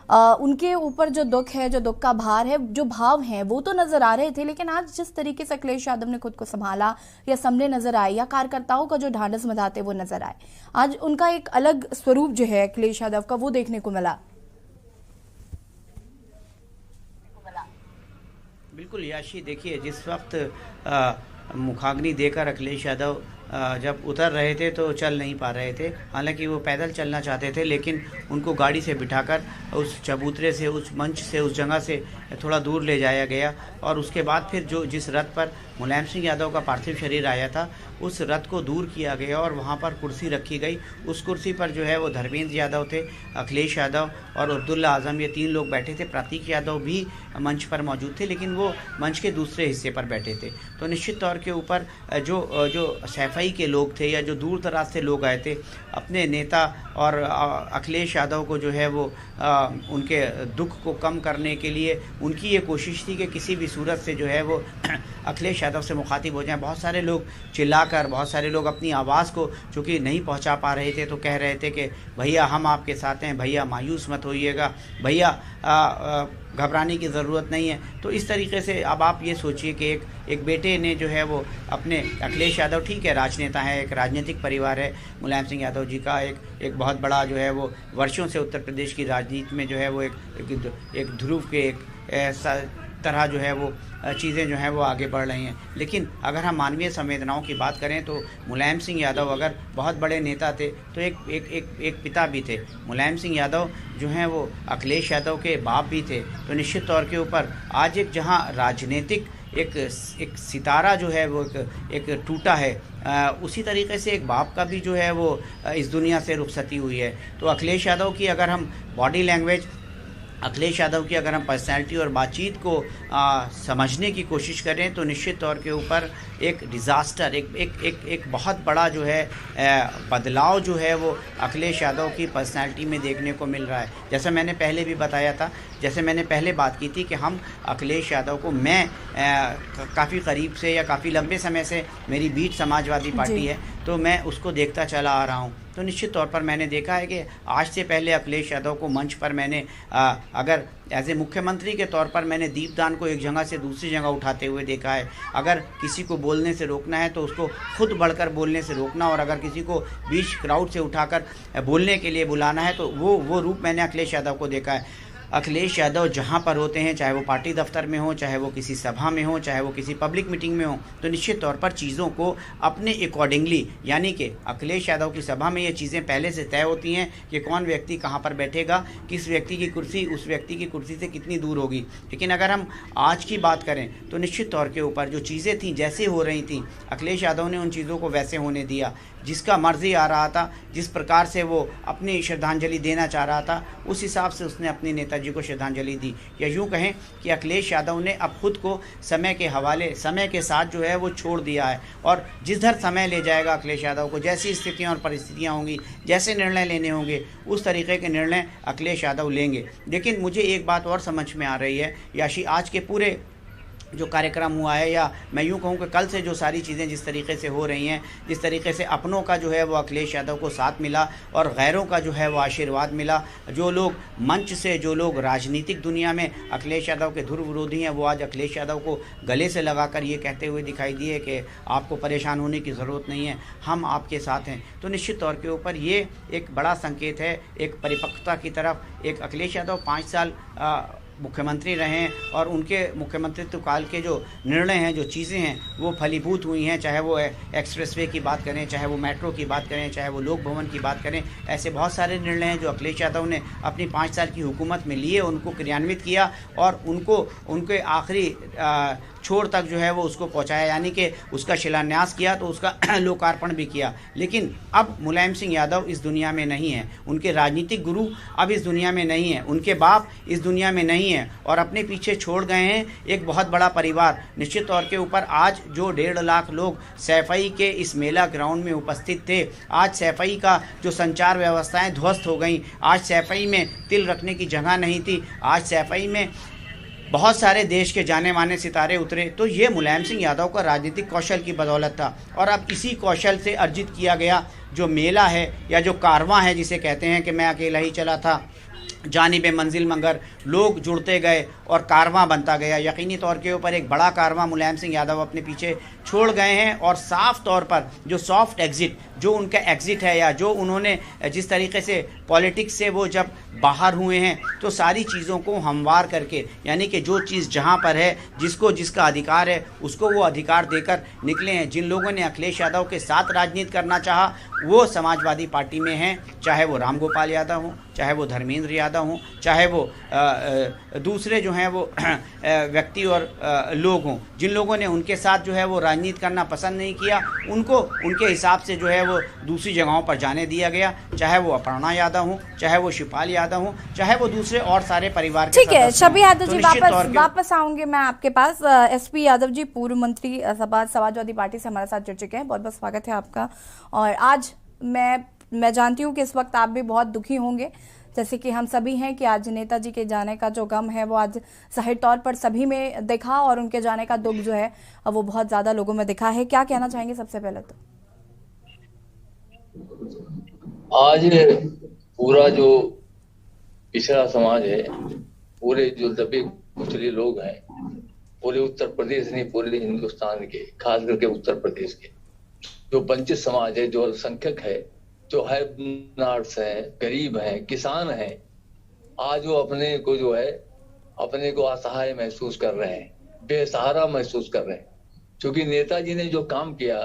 उनके ऊपर जो दुख है, जो दुख का भार है, जो भाव हैं वो तो नजर आ रहे थे, लेकिन आज जिस तरीके से अखिलेश यादव ने खुद को संभाला या सामने नजर आए या कार्यकर्ताओं का जो ढांढस बंधाते वो नजर आए, आज उनका एक अलग स्वरूप जो है अखिलेश यादव का वो देखने को मिला। बिल्कुल याशी, देखिए जिस वक्त मुखाग्नि देकर अखिलेश यादव जब उतर रहे थे तो चल नहीं पा रहे थे, हालांकि वो पैदल चलना चाहते थे, लेकिन उनको गाड़ी से बिठाकर उस चबूतरे से, उस मंच से, उस जगह से थोड़ा दूर ले जाया गया और उसके बाद फिर जिस रथ पर मुलायम सिंह यादव का पार्थिव शरीर आया था उस रथ को दूर किया गया और वहाँ पर कुर्सी रखी गई। उस कुर्सी पर जो है वो धर्मेंद्र यादव थे, अखिलेश यादव और अब्दुल्ला आजम, ये 3 लोग बैठे थे। प्रतीक यादव भी मंच पर मौजूद थे, लेकिन वो मंच के दूसरे हिस्से पर बैठे थे। तो निश्चित तौर के ऊपर जो सैफई के लोग थे या जो दूर दराज से लोग आए थे, अपने नेता और अखिलेश यादव को जो है वो उनके दुख को कम करने के लिए उनकी ये कोशिश थी कि किसी भी सूरत से जो है वो अखिलेश यादव से मुखातिब हो जाएं। बहुत सारे लोग चिल्लाकर, बहुत सारे लोग अपनी आवाज़ को चूँकि नहीं पहुंचा पा रहे थे तो कह रहे थे कि भैया हम आपके साथ हैं, भैया मायूस मत होइएगा, भैया घबराने की ज़रूरत नहीं है। तो इस तरीके से अब आप ये सोचिए कि एक बेटे ने जो है वो अपने अखिलेश यादव, ठीक है राजनेता है, एक राजनीतिक परिवार है मुलायम सिंह यादव जी का, एक बहुत बड़ा जो है वो वर्षों से उत्तर प्रदेश की राजनीति में जो है वो एक ध्रुव के एक तरह जो है वो चीज़ें जो हैं वो आगे बढ़ रही हैं। लेकिन अगर हम मानवीय संवेदनाओं की बात करें तो मुलायम सिंह यादव अगर बहुत बड़े नेता थे तो एक पिता भी थे। मुलायम सिंह यादव जो हैं वो अखिलेश यादव के बाप भी थे। तो निश्चित तौर के ऊपर आज एक जहां राजनीतिक एक सितारा जो है वो एक टूटा है, उसी तरीके से एक बाप का भी जो है वो इस दुनिया से रुखसती हुई है। तो अखिलेश यादव की अगर हम बॉडी लैंग्वेज, अखिलेश यादव की अगर हम पर्सनैलिटी और बातचीत को समझने की कोशिश करें तो निश्चित तौर के ऊपर एक डिज़ास्टर, एक बहुत बड़ा जो है बदलाव जो है वो अखिलेश यादव की पर्सनैलिटी में देखने को मिल रहा है। जैसा मैंने पहले भी बताया था, जैसे मैंने पहले बात की थी कि हम अखिलेश यादव को, मैं काफ़ी करीब से या काफ़ी लंबे समय से, मेरी बीट समाजवादी पार्टी है तो मैं उसको देखता चला आ रहा हूँ। तो निश्चित तौर पर मैंने देखा है कि आज से पहले अखिलेश यादव को मंच पर मैंने अगर एज ए मुख्यमंत्री के तौर पर मैंने दीपदान को एक जगह से दूसरी जगह उठाते हुए देखा है। अगर किसी को बोलने से रोकना है तो उसको खुद बढ़कर बोलने से रोकना, और अगर किसी को बीच क्राउड से उठाकर बोलने के लिए बुलाना है तो वो रूप मैंने अखिलेश यादव को देखा है। अखिलेश यादव जहाँ पर होते हैं, चाहे वो पार्टी दफ्तर में हो, चाहे वो किसी सभा में हो, चाहे वो किसी पब्लिक मीटिंग में हो, तो निश्चित तौर पर चीज़ों को अपने अकॉर्डिंगली, यानी कि अखिलेश यादव की सभा में ये चीज़ें पहले से तय होती हैं कि कौन व्यक्ति कहाँ पर बैठेगा, किस व्यक्ति की कुर्सी उस व्यक्ति की कुर्सी से कितनी दूर होगी। लेकिन अगर हम आज की बात करें तो निश्चित तौर के ऊपर जो चीज़ें थीं, जैसे हो रही थीं, अखिलेश यादव ने उन चीज़ों को वैसे होने दिया। जिसका मर्जी आ रहा था, जिस प्रकार से वो अपनी श्रद्धांजलि देना चाह रहा था, उस हिसाब से उसने अपने नेताजी को श्रद्धांजलि दी। या यूँ कहें कि अखिलेश यादव ने अब खुद को समय के हवाले, समय के साथ जो है वो छोड़ दिया है, और जिधर समय ले जाएगा अखिलेश यादव को, जैसी स्थितियाँ और परिस्थितियाँ होंगी, जैसे निर्णय लेने होंगे, उस तरीके के निर्णय अखिलेश यादव लेंगे। लेकिन मुझे एक बात और समझ में आ रही है, याशी आज के पूरे जो कार्यक्रम हुआ है, या मैं यूँ कहूँ कि कल से जो सारी चीज़ें जिस तरीके से हो रही हैं, जिस तरीके से अपनों का जो है वो अखिलेश यादव को साथ मिला और गैरों का जो है वो आशीर्वाद मिला, जो लोग मंच से, जो लोग राजनीतिक दुनिया में अखिलेश यादव के धुर विरोधी हैं, वो आज अखिलेश यादव को गले से लगाकर ये कहते हुए दिखाई दिए कि आपको परेशान होने की ज़रूरत नहीं है, हम आपके साथ हैं। तो निश्चित तौर के ऊपर ये एक बड़ा संकेत है एक परिपक्वता की तरफ। एक अखिलेश यादव 5 साल मुख्यमंत्री रहे हैं और उनके मुख्यमंत्रित्व काल के जो निर्णय हैं, जो चीज़ें हैं, वो फलीभूत हुई हैं। चाहे वो एक्सप्रेसवे की बात करें, चाहे वो मेट्रो की बात करें, चाहे वो लोक भवन की बात करें, ऐसे बहुत सारे निर्णय हैं जो अखिलेश यादव ने अपनी 5 साल की हुकूमत में लिए, उनको क्रियान्वित किया और उनको उनके आखिरी छोर तक जो है वो उसको पहुंचाया, यानी कि उसका शिलान्यास किया तो उसका लोकार्पण भी किया। लेकिन अब मुलायम सिंह यादव इस दुनिया में नहीं है, उनके राजनीतिक गुरु अब इस दुनिया में नहीं है, उनके बाप इस दुनिया में नहीं है, और अपने पीछे छोड़ गए हैं एक बहुत बड़ा परिवार। निश्चित तौर के ऊपर आज जो 1.5 लाख लोग सैफई के इस मेला ग्राउंड में उपस्थित थे, आज सैफई का जो संचार व्यवस्थाएं ध्वस्त हो गई, आज सैफई में तिल रखने की जगह नहीं थी, आज सैफई में बहुत सारे देश के जाने माने सितारे उतरे। तो ये मुलायम सिंह यादव का राजनीतिक कौशल की बदौलत था, और अब इसी कौशल से अर्जित किया गया जो मेला है या जो कारवां है, जिसे कहते हैं कि मैं अकेला ही चला था जानिबे मंजिल, मगर लोग जुड़ते गए और कारवां बनता गया। यकीनी तौर के ऊपर एक बड़ा कारवां मुलायम सिंह यादव अपने पीछे छोड़ गए हैं, और साफ तौर पर जो सॉफ्ट एग्जिट, जो उनका एग्जिट है, या जो उन्होंने जिस तरीके से पॉलिटिक्स से वो जब बाहर हुए हैं, तो सारी चीज़ों को हमवार करके, यानी कि जो चीज़ जहां पर है, जिसको जिसका अधिकार है, उसको वो अधिकार देकर निकले हैं। जिन लोगों ने अखिलेश यादव के साथ राजनीति करना चाहा, वो समाजवादी पार्टी में हैं, चाहे वो राम गोपाल यादव हों, चाहे वो धर्मेंद्र यादव हों, चाहे वो दूसरे जो हैं वो व्यक्ति और लोग हों। जिन लोगों ने उनके साथ जो है वो राजनीति करना पसंद नहीं किया, उनको उनके हिसाब से जो है वो दूसरी जगहों पर जाने दिया गया, चाहे वो अपर्णा यादव हों, चाहे वो शिवपाल यादव हों, चाहे वो दूसरे और सारे परिवार के। ठीक है शबी यादव जी, वापस आऊंगे मैं आपके पास। एसपी यादव जी, पूर्व मंत्री समाजवादी पार्टी से हमारे साथ जुड़ चुके हैं, बहुत बहुत स्वागत है आपका। और आज मैं जानती हूँ कि इस वक्त आप भी बहुत दुखी होंगे, जैसे कि हम सभी हैं कि आज नेताजी के जाने का जो गम है वो आज जाहिर तौर पर सभी में दिखा और उनके जाने का दुख जो है वो बहुत ज्यादा लोगों में दिखा है। क्या कहना चाहेंगे सबसे पहले तो? आज पूरा जो पिछड़ा समाज है, पूरे जो दबे कुचले लोग हैं, पूरे उत्तर प्रदेश नहीं पूरे हिंदुस्तान के, खास करके उत्तर प्रदेश के जो वंचित समाज है, जो अल्पसंख्यक है, जो है नार्स है, गरीब हैं, किसान हैं, आज वो अपने को जो है अपने को असहाय महसूस कर रहे हैं, बेसहारा महसूस कर रहे हैं, क्योंकि नेताजी ने जो काम किया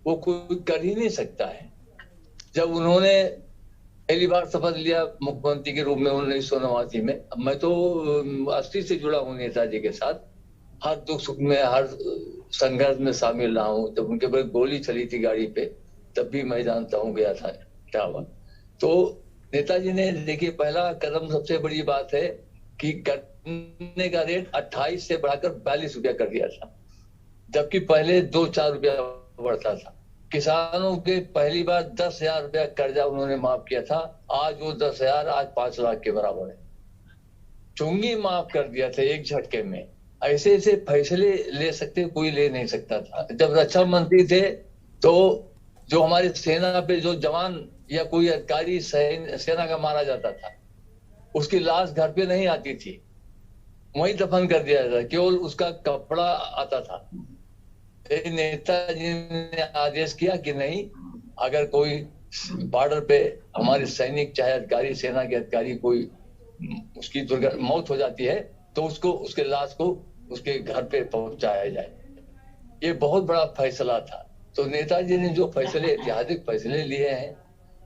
वो कोई कर ही नहीं सकता है। जब उन्होंने पहली बार शपथ लिया मुख्यमंत्री के रूप में 1989 में, मैं तो 80 से जुड़ा हूँ नेताजी के साथ, हर दुख सुख में हर संघर्ष में शामिल रहा हूँ। जब उनके ऊपर गोली चली थी गाड़ी पे तब भी मैं जानता हूँ गया था इटावा। तो नेताजी ने देखिए पहला कदम, सबसे बड़ी बात है कि गन्ने का रेट 28 से बढ़ाकर 42 रुपया कर दिया था, जबकि पहले 2-4 रुपया बढ़ता था। किसानों के पहली बार 10,000 रुपया कर्जा उन्होंने माफ किया था, आज वो 10,000 आज 5 लाख के बराबर है। चुंगी माफ कर दिया था एक झटके में। ऐसे ऐसे फैसले ले सकते कोई ले नहीं सकता था। जब रक्षा मंत्री थे तो जो हमारी सेना पे जो जवान या कोई अधिकारी सेना का मारा जाता था, उसकी लाश घर पे नहीं आती थी, वहीं दफन कर दिया जाता, केवल उसका कपड़ा आता था। नेताजी ने आदेश किया कि नहीं, अगर कोई बॉर्डर पे हमारे सैनिक चाहे अधिकारी, सेना के अधिकारी, कोई उसकी मौत हो जाती है तो उसको, उसके लाश को उसके घर पे पहुंचाया जाए। ये बहुत बड़ा फैसला था। तो नेताजी ने जो फैसले, ऐतिहासिक फैसले लिए हैं,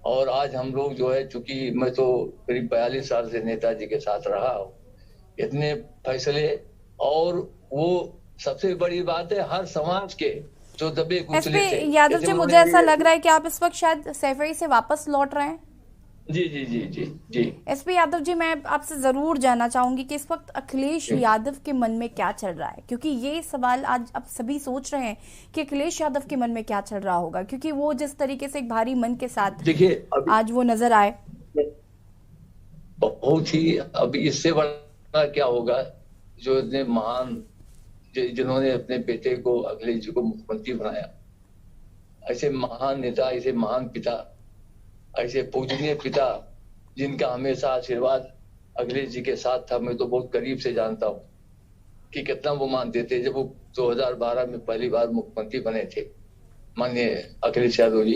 और आज हम लोग जो है, चूंकि मैं तो करीब 42 साल से नेताजी के साथ रहा हूँ, इतने फैसले, और वो सबसे बड़ी बात है हर समाज के जो दबे कुचले थे। यादव जी, मुझे ऐसा लग रहा है कि आप इस वक्त शायद सैफई से वापस लौट रहे हैं। जी जी जी जी जी। एसपी यादव जी, मैं आपसे जरूर जानना चाहूंगी कि इस वक्त अखिलेश यादव के मन में क्या चल रहा है, क्योंकि ये सवाल आज अब सभी सोच रहे हैं कि अखिलेश यादव के मन में क्या चल रहा होगा, क्योंकि वो जिस तरीके से एक भारी मन के साथ देखिए आज वो नजर आए। बहुत ही, अभी इससे बड़ा क्या होगा, जो इतने महान, जिन्होंने अपने बेटे को, अखिलेश जी को मुख्यमंत्री बनाया, ऐसे महान नेता, ऐसे महान पिता, ऐसे पूजनीय पिता, जिनका हमेशा आशीर्वाद अखिलेश जी के साथ था। मैं तो बहुत करीब से जानता हूँ कि कितना वो मानते थे। जब वो 2012 में पहली बार मुख्यमंत्री बने थे माननीय अखिलेश यादव जी,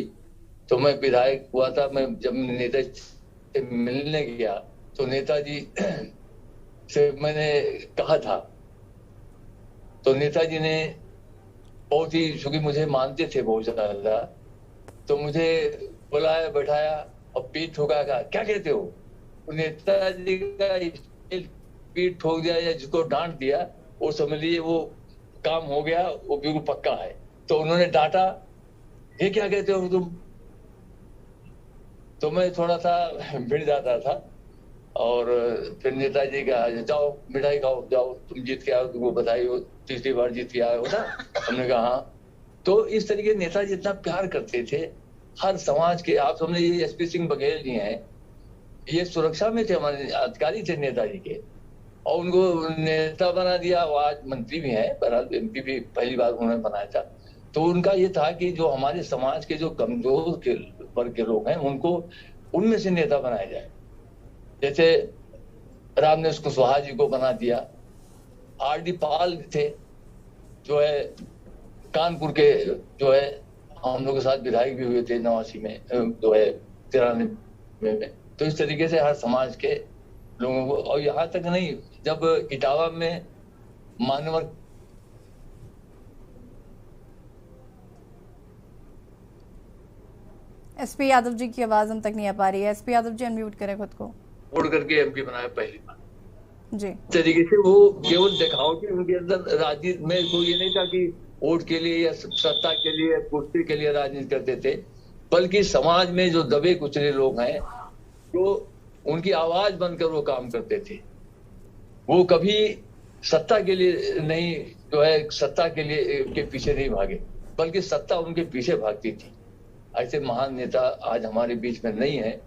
तो मैं विधायक हुआ था। मैं जब नेताजी से मिलने गया तो नेताजी से मैंने कहा था, तो नेताजी ने बहुत ही, चूंकि मुझे मानते थे बहुत ज्यादा, तो मुझे बुलाया, बैठाया और पीठ ठोका, कहा क्या कहते हो। नेताजी का पीठ ठोक दिया या जिसको डांट दिया, वो समझ लीजिए वो काम हो गया, वो बिल्कुल पक्का है। तो उन्होंने डांटा, ये क्या कहते हो तुम। तो मैं थोड़ा सा भिड़ जाता था, और फिर नेताजी कहा, जाओ मिठाई खाओ, जाओ तुम जीत के आओ, तुमको बधाई हो, तीसरी बार जीत के आए हो ना। हमने कहा हाँ। तो इस तरीके नेताजी इतना प्यार करते थे हर समाज के। आप समझे, ये एसपी सिंह बघेल जी हैं, ये सुरक्षा में थे, हमारे अधिकारी थे नेताजी के, और उनको नेता बना दिया। वो आज मंत्री भी हैं, बहरहाल एमपी भी पहली बार उन्होंने बनाया था। तो उनका ये था कि जो हमारे समाज के जो कमजोर के वर्ग के लोग हैं, उनको उनमें से नेता बनाया जाए। जैसे रामनेश कुशवाहा जी को बना दिया, आरडी पाल थे जो है कानपुर के, जो है हम लोग के साथ विधायक भी हुए थे 89 में, जो है 93 में। तो इस तरीके से हर समाज के लोगों को, और यहाँ तक नहीं, जब इटावा में मानवर एसपी यादव जी की आवाज हम तक नहीं आ पा रही है। एसपी यादव जी, अनम्यूट करें खुद को। वोट करके एमपी बनाया पहली बार जी। तरीके से वो केवल दिखाओ कि उनके अंदर राजनीति में कोई ये नहीं था कि वोट के लिए या सत्ता के लिए, कुर्सी के लिए राजनीति करते थे, बल्कि समाज में जो दबे कुचले लोग हैं, तो उनकी आवाज बनकर वो काम करते थे। वो कभी सत्ता के लिए नहीं, जो है सत्ता के लिए के पीछे नहीं भागे, बल्कि सत्ता उनके पीछे भागती थी। ऐसे महान नेता आज हमारे बीच में नहीं है।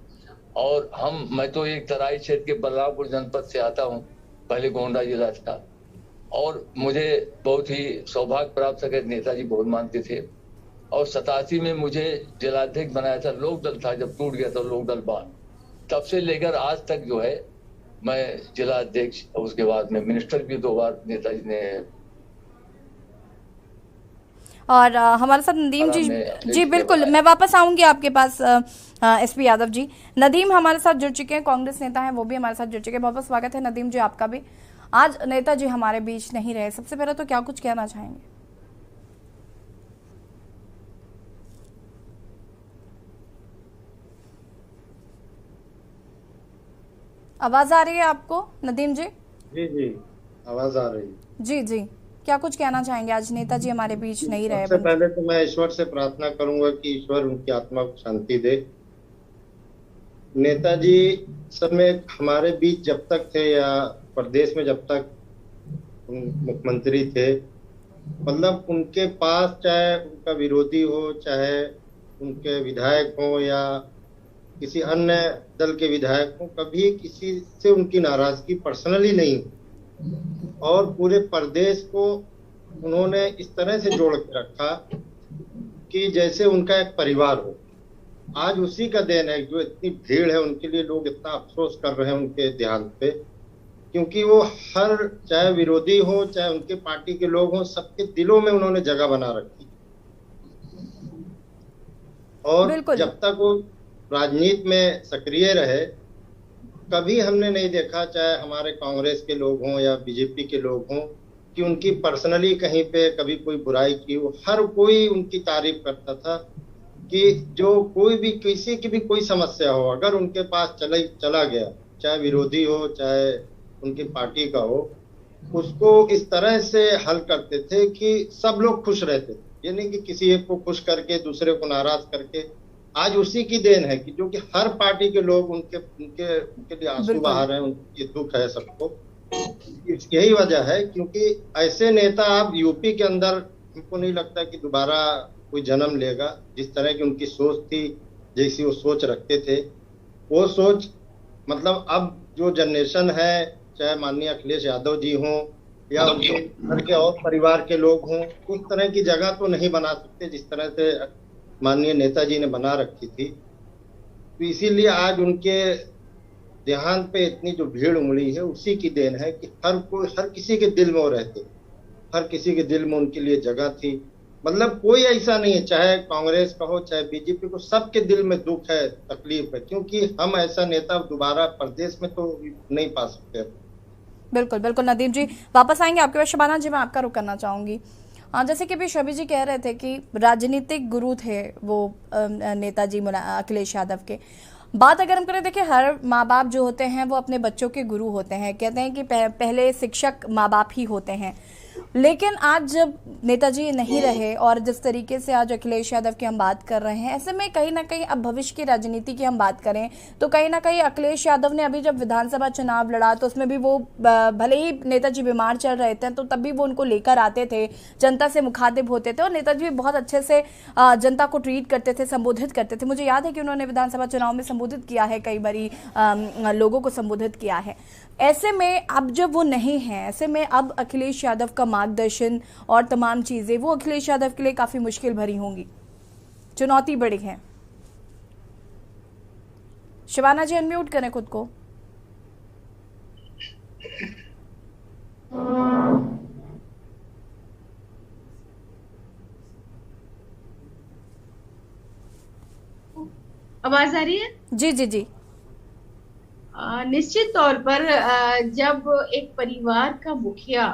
और मैं तो एक तराई क्षेत्र के बलरामपुर जनपद से आता हूँ, पहले गोंडा जिला था, और मुझे बहुत ही सौभाग्य प्राप्त था कि नेताजी बहुत मानते थे। और 87 में मुझे जिलाध्यक्ष बनाया था, लोकदल था, जब टूट गया था लोकदल बार, तब से लेकर आज तक जो है मैं जिला अध्यक्ष, उसके बाद में मिनिस्टर भी 2 बार नेताजी ने। और हमारे साथ नदीम जी बिल्कुल, मैं वापस आऊंगी आपके पास एसपी यादव जी। नदीम हमारे साथ जुड़ चुके हैं, कांग्रेस नेता हैं, वो भी हमारे साथ जुड़ चुके हैं। बहुत बहुत स्वागत है नदीम जी आपका भी। आज नेताजी हमारे बीच नहीं रहे, सबसे पहले तो क्या कुछ कहना चाहेंगे? आवाज आ रही है आपको नदीम जी? जी जी, आवाज आ रही है। जी जी, क्या कुछ कहना चाहेंगे? आज नेताजी हमारे बीच नहीं रहे। सबसे पहले तो मैं ईश्वर से प्रार्थना करूंगा कि ईश्वर उनकी आत्मा को शांति दे। नेताजी समय हमारे बीच जब तक थे, या प्रदेश में जब तक मुख्यमंत्री थे, मतलब उनके पास चाहे उनका विरोधी हो, चाहे उनके विधायक हो या किसी अन्य दल के विधायक हो, कभी किसी से उनकी नाराजगी पर्सनली नहीं, और पूरे प्रदेश को उन्होंने इस तरह से जोड़ के रखा कि जैसे उनका एक परिवार हो। आज उसी का देन है जो इतनी भीड़ है, उनके लिए लोग इतना अफसोस कर रहे हैं उनके देहांत पे, क्योंकि वो हर, चाहे विरोधी हो चाहे उनके पार्टी के लोग हो, सबके दिलों में उन्होंने जगह बना रखी। और जब तक वो राजनीति में सक्रिय रहे, कभी हमने नहीं देखा, चाहे हमारे कांग्रेस के लोग हों या बीजेपी के लोग हों, कि उनकी पर्सनली कहीं पे कभी कोई बुराई की हो। हर कोई उनकी तारीफ करता था कि जो कोई भी, किसी की भी कोई समस्या हो, अगर उनके पास चला गया, चाहे विरोधी हो चाहे उनकी पार्टी का हो, उसको इस तरह से हल करते थे कि सब लोग खुश रहते थे। ये नहीं कि किसी एक को खुश करके दूसरे को नाराज करके। आज उसी की देन है कि जो कि हर पार्टी के लोग उनके लिए आंसू बहा रहे हैं, उनकी दुख है सबको। यही वजह है, क्योंकि ऐसे नेता अब यूपी के अंदर हमको नहीं लगता कि दोबारा कोई जन्म लेगा। जिस तरह की उनकी सोच थी, जैसी वो सोच रखते थे, वो सोच मतलब अब जो जनरेशन है, चाहे माननीय अखिलेश यादव जी हों या उनके घर के और परिवार के लोग हों, उस तरह की जगह तो नहीं बना सकते जिस तरह से माननीय नेताजी ने बना रखी थी। तो इसीलिए आज उनके देहांत पे इतनी जो भीड़ उमड़ी है, उसी की देन है कि हर किसी के दिल में वो रहते, हर किसी के दिल में उनके लिए जगह थी। मतलब कोई ऐसा नहीं है, चाहे कांग्रेस का हो चाहे बीजेपी को, सबके दिल में दुख है, तकलीफ है, क्योंकि हम ऐसा नेता दोबारा प्रदेश में तो नहीं पा सकते। बिल्कुल बिल्कुल नदीम जी, वापस आएंगे आपके पास। शबाना जी, मैं आपका रुख करना चाहूंगी। जैसे कि अभी शबी जी कह रहे थे कि राजनीतिक गुरु थे वो नेताजी अखिलेश यादव के। बात अगर हम करें, देखिए हर माँ बाप जो होते हैं वो अपने बच्चों के गुरु होते हैं। कहते हैं कि पहले शिक्षक माँ बाप ही होते हैं। लेकिन आज जब नेताजी नहीं रहे और जिस तरीके से आज अखिलेश यादव की हम बात कर रहे हैं, ऐसे में कहीं ना कहीं अब भविष्य की राजनीति की हम बात करें तो कहीं ना कहीं अखिलेश यादव ने अभी जब विधानसभा चुनाव लड़ा तो उसमें भी वो, भले ही नेताजी बीमार चल रहे थे तो तब भी वो उनको लेकर आते थे, जनता से मुखातिब होते थे और नेताजी भी बहुत अच्छे से जनता को ट्रीट करते थे, संबोधित करते थे। मुझे याद है कि उन्होंने विधानसभा चुनाव में संबोधित किया है, कई बारी लोगों को संबोधित किया है। ऐसे में अब जब वो नहीं है, ऐसे में अब अखिलेश यादव का मार्गदर्शन और तमाम चीजें वो अखिलेश यादव के लिए काफी मुश्किल भरी होंगी, चुनौती बड़ी है। शबाना जी, अनम्यूट करें खुद को। आवाज आ रही है? जी जी जी। निश्चित तौर पर जब एक परिवार का मुखिया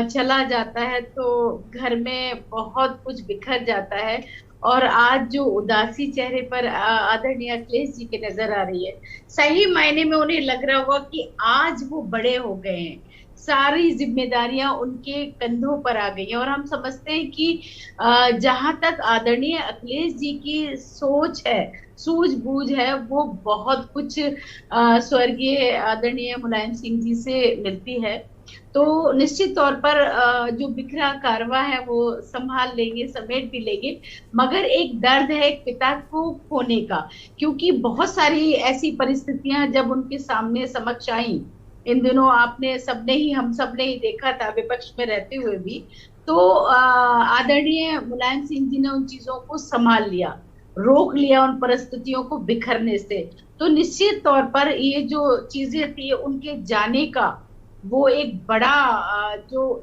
चला जाता है तो घर में बहुत कुछ बिखर जाता है। और आज जो उदासी चेहरे पर आदरणीय अखिलेश जी के नजर आ रही है, सही मायने में उन्हें लग रहा होगा कि आज वो बड़े हो गए हैं, सारी जिम्मेदारियां उनके कंधों पर आ गई हैं। और हम समझते हैं कि जहां तक आदरणीय अखिलेश जी की सोच है, सूझबूझ है, वो बहुत कुछ स्वर्गीय आदरणीय मुलायम सिंह जी से मिलती है। तो निश्चित तौर पर जो बिखरा कारवां है वो संभाल लेंगे, समेट भी लेंगे, मगर एक दर्द है एक पिता को खोने का, क्योंकि बहुत सारी ऐसी परिस्थितियां जब उनके सामने समक्ष आई, इन दिनों आपने सबने ही, हम सबने ही देखा था विपक्ष में रहते हुए भी, तो आदरणीय मुलायम सिंह जी ने उन चीजों को संभाल लिया, रोक लिया उन परिस्थितियों को बिखरने से। तो निश्चित तौर पर ये जो चीजें थी उनके जाने का वो एक बड़ा जो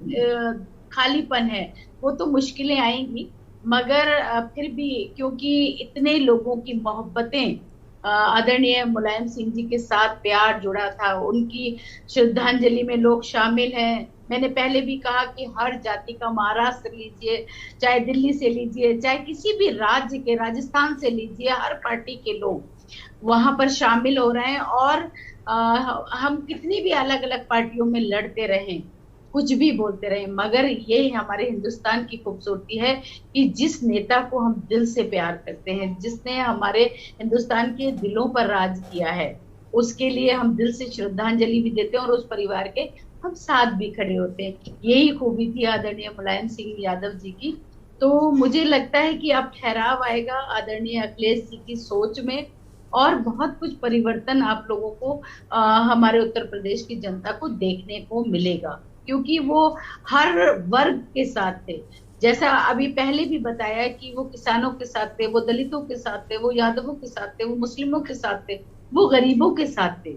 खालीपन है वो तो मुश्किलें आएंगी, मगर फिर भी क्योंकि इतने लोगों की मोहब्बतें आदरणीय मुलायम सिंह जी के साथ प्यार जुड़ा था, उनकी श्रद्धांजलि में लोग शामिल हैं। मैंने पहले भी कहा कि हर जाति का, महाराष्ट्र लीजिए, चाहे दिल्ली से लीजिए, चाहे किसी भी राज्य के, राजस्थान से लीजिए, हर पार्टी के लोग वहां पर शामिल हो रहे हैं। और हम कितनी भी अलग अलग पार्टियों में लड़ते रहें, कुछ भी बोलते रहे, मगर ये हमारे हिंदुस्तान की खूबसूरती है कि जिस नेता को हम दिल से प्यार करते हैं, जिसने हमारे हिंदुस्तान के दिलों पर राज किया है, उसके लिए हम दिल से श्रद्धांजलि भी देते हैं और उस परिवार के हम साथ भी खड़े होते हैं। यही खूबी थी आदरणीय मुलायम सिंह यादव जी की। तो मुझे लगता है कि अब ठहराव आएगा आदरणीय अखिलेश जी की सोच में, और बहुत कुछ परिवर्तन आप लोगों को हमारे उत्तर प्रदेश की जनता को देखने को मिलेगा, क्योंकि वो हर वर्ग के साथ थे। जैसा अभी पहले भी बताया कि वो किसानों के साथ थे, वो दलितों के साथ थे, वो यादवों के साथ थे, वो मुस्लिमों के साथ थे, वो गरीबों के साथ थे।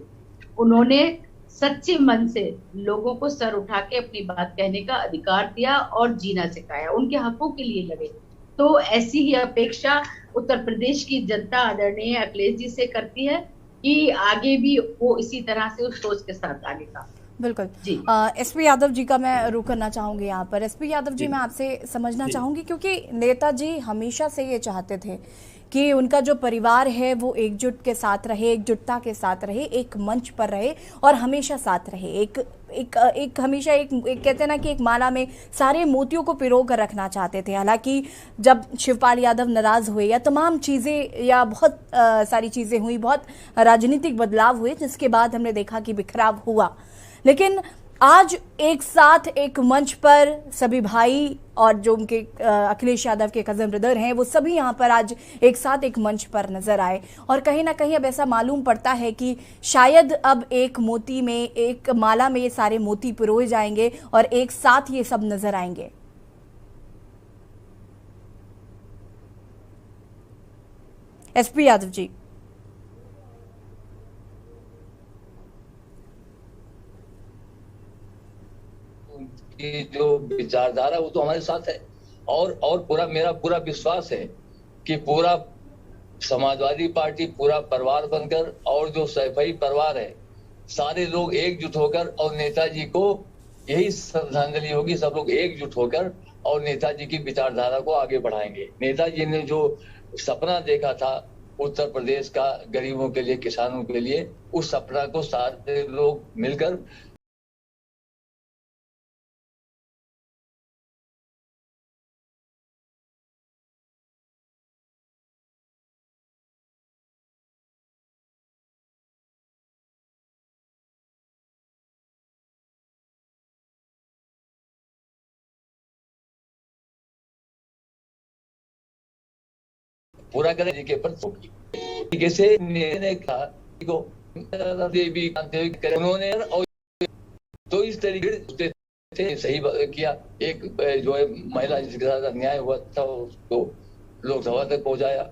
उन्होंने सच्चे मन से लोगों को सर उठा के अपनी बात कहने का अधिकार दिया और जीना सिखाया, उनके हकों के लिए लड़े। तो ऐसी ही अपेक्षा उत्तर प्रदेश की जनता आदरणीय अखिलेश जी से करती है कि आगे भी वो इसी तरह से उस सोच के साथ आगे काम। बिल्कुल जी। एसपी यादव जी का मैं रुख करना चाहूंगी यहाँ पर। एसपी यादव जी, मैं आपसे समझना चाहूंगी, क्योंकि नेताजी हमेशा से ये चाहते थे कि उनका जो परिवार है वो एकजुट के साथ रहे, एकजुटता के साथ रहे, एक मंच पर रहे और हमेशा साथ रहे। एक हमेशा एक कहते हैं ना कि एक माला में सारे मोतियों को पिरो कर रखना चाहते थे। हालांकि जब शिवपाल यादव नाराज हुए या तमाम चीज़ें या बहुत सारी चीज़ें हुई, बहुत राजनीतिक बदलाव हुए, जिसके बाद हमने देखा कि बिखराव हुआ, लेकिन आज एक साथ एक मंच पर सभी भाई और जो उनके अखिलेश यादव के कज़न ब्रदर हैं वो सभी यहाँ पर आज एक साथ एक मंच पर नजर आए। और कहीं ना कहीं अब ऐसा मालूम पड़ता है कि शायद अब एक मोती में, एक माला में ये सारे मोती पिरोए जाएंगे और एक साथ ये सब नजर आएंगे। एसपी यादव जी। की जो विचारधारा वो तो हमारे साथ है, और मेरा पूरा विश्वास है कि पूरा समाजवादी पार्टी पूरा परिवार बनकर, और जो सैफई परिवार है, सारे लोग एकजुट होकर, और नेताजी को यही श्रद्धांजलि होगी, सब लोग एकजुट होकर और नेताजी की विचारधारा को आगे बढ़ाएंगे। नेताजी ने जो सपना देखा था उत्तर प्रदेश का गरीबों के लिए, किसानों के लिए, उस सपना को सारे लोग मिलकर पूरा करें के पर होगी। से ने कहा देवी उन्होंने, और तो इस तरीके से सही किया। एक जो है महिला जिसके साथ अन्याय हुआ था उसको लोकसभा तक पहुंचाया।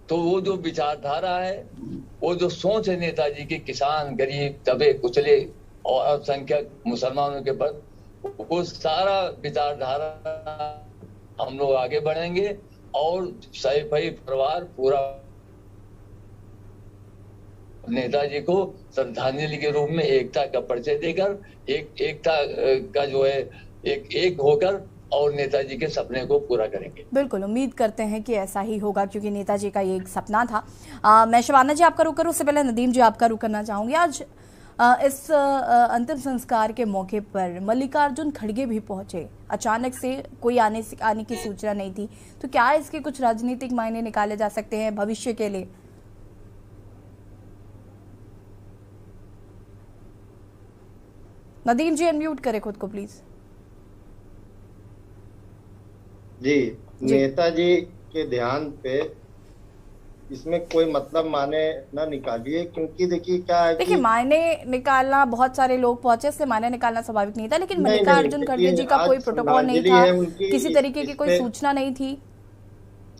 तो वो जो विचारधारा है, वो जो सोच है नेताजी की, किसान, गरीब, दबे कुचले और अल्पसंख्यक मुसलमानों के पर, वो सारा विचारधारा हम लोग आगे बढ़ेंगे और सैफई परिवार पूरा नेताजी को श्रद्धांजलि के रूप में एकता का परिचय देकर, एकता का जो है एक होकर और नेताजी के सपने को पूरा करेंगे। बिल्कुल, उम्मीद करते हैं कि ऐसा ही होगा, क्योंकि नेताजी का ये एक सपना था। मैं शबाना जी आपका रुख करूँ, उससे पहले नदीम जी आपका रुख करना चाहूंगी। आज इस अंतिम संस्कार के मौके पर मल्लिकार्जुन खड़गे भी पहुंचे। अचानक से कोई आने की सूचना नहीं थी, तो क्या इसके कुछ राजनीतिक मायने निकाले जा सकते हैं भविष्य के लिए? नदीम जी अनम्यूट करें खुद को प्लीज। जी, नेताजी के ध्यान पे इसमें कोई मतलब माने ना निकालिए, क्योंकि देखिए क्या है देखिए, मायने निकालना, बहुत सारे लोग पहुंचे, इससे मायने निकालना स्वाभाविक नहीं था, लेकिन मल्लिकार्जुन खड़गे जी का कोई प्रोटोकॉल नहीं था, किसी तरीके की कोई सूचना नहीं थी।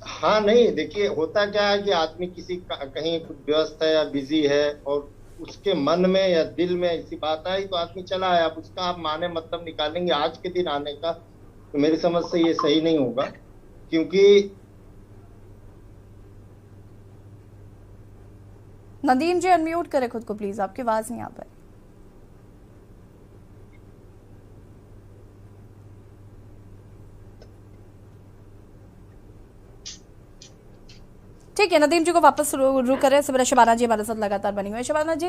हाँ नहीं, देखिए होता क्या है कि आदमी किसी कहीं कुछ व्यस्त है या बिजी है और उसके मन में या दिल में ऐसी बात आई तो आदमी चला आया। अब उसका आप माने मतलब निकालेंगे आज के दिन आने का, तो मेरी समझ से ये सही नहीं होगा। क्योंकि नदीम जी अनम्यूट करें खुद को प्लीज, आपकी आवाज नहीं आ पाई। ठीक है, नदीम जी को वापस शुरू करें। शबाना जी हमारे साथ लगातार बनी हुई है। शबाना जी,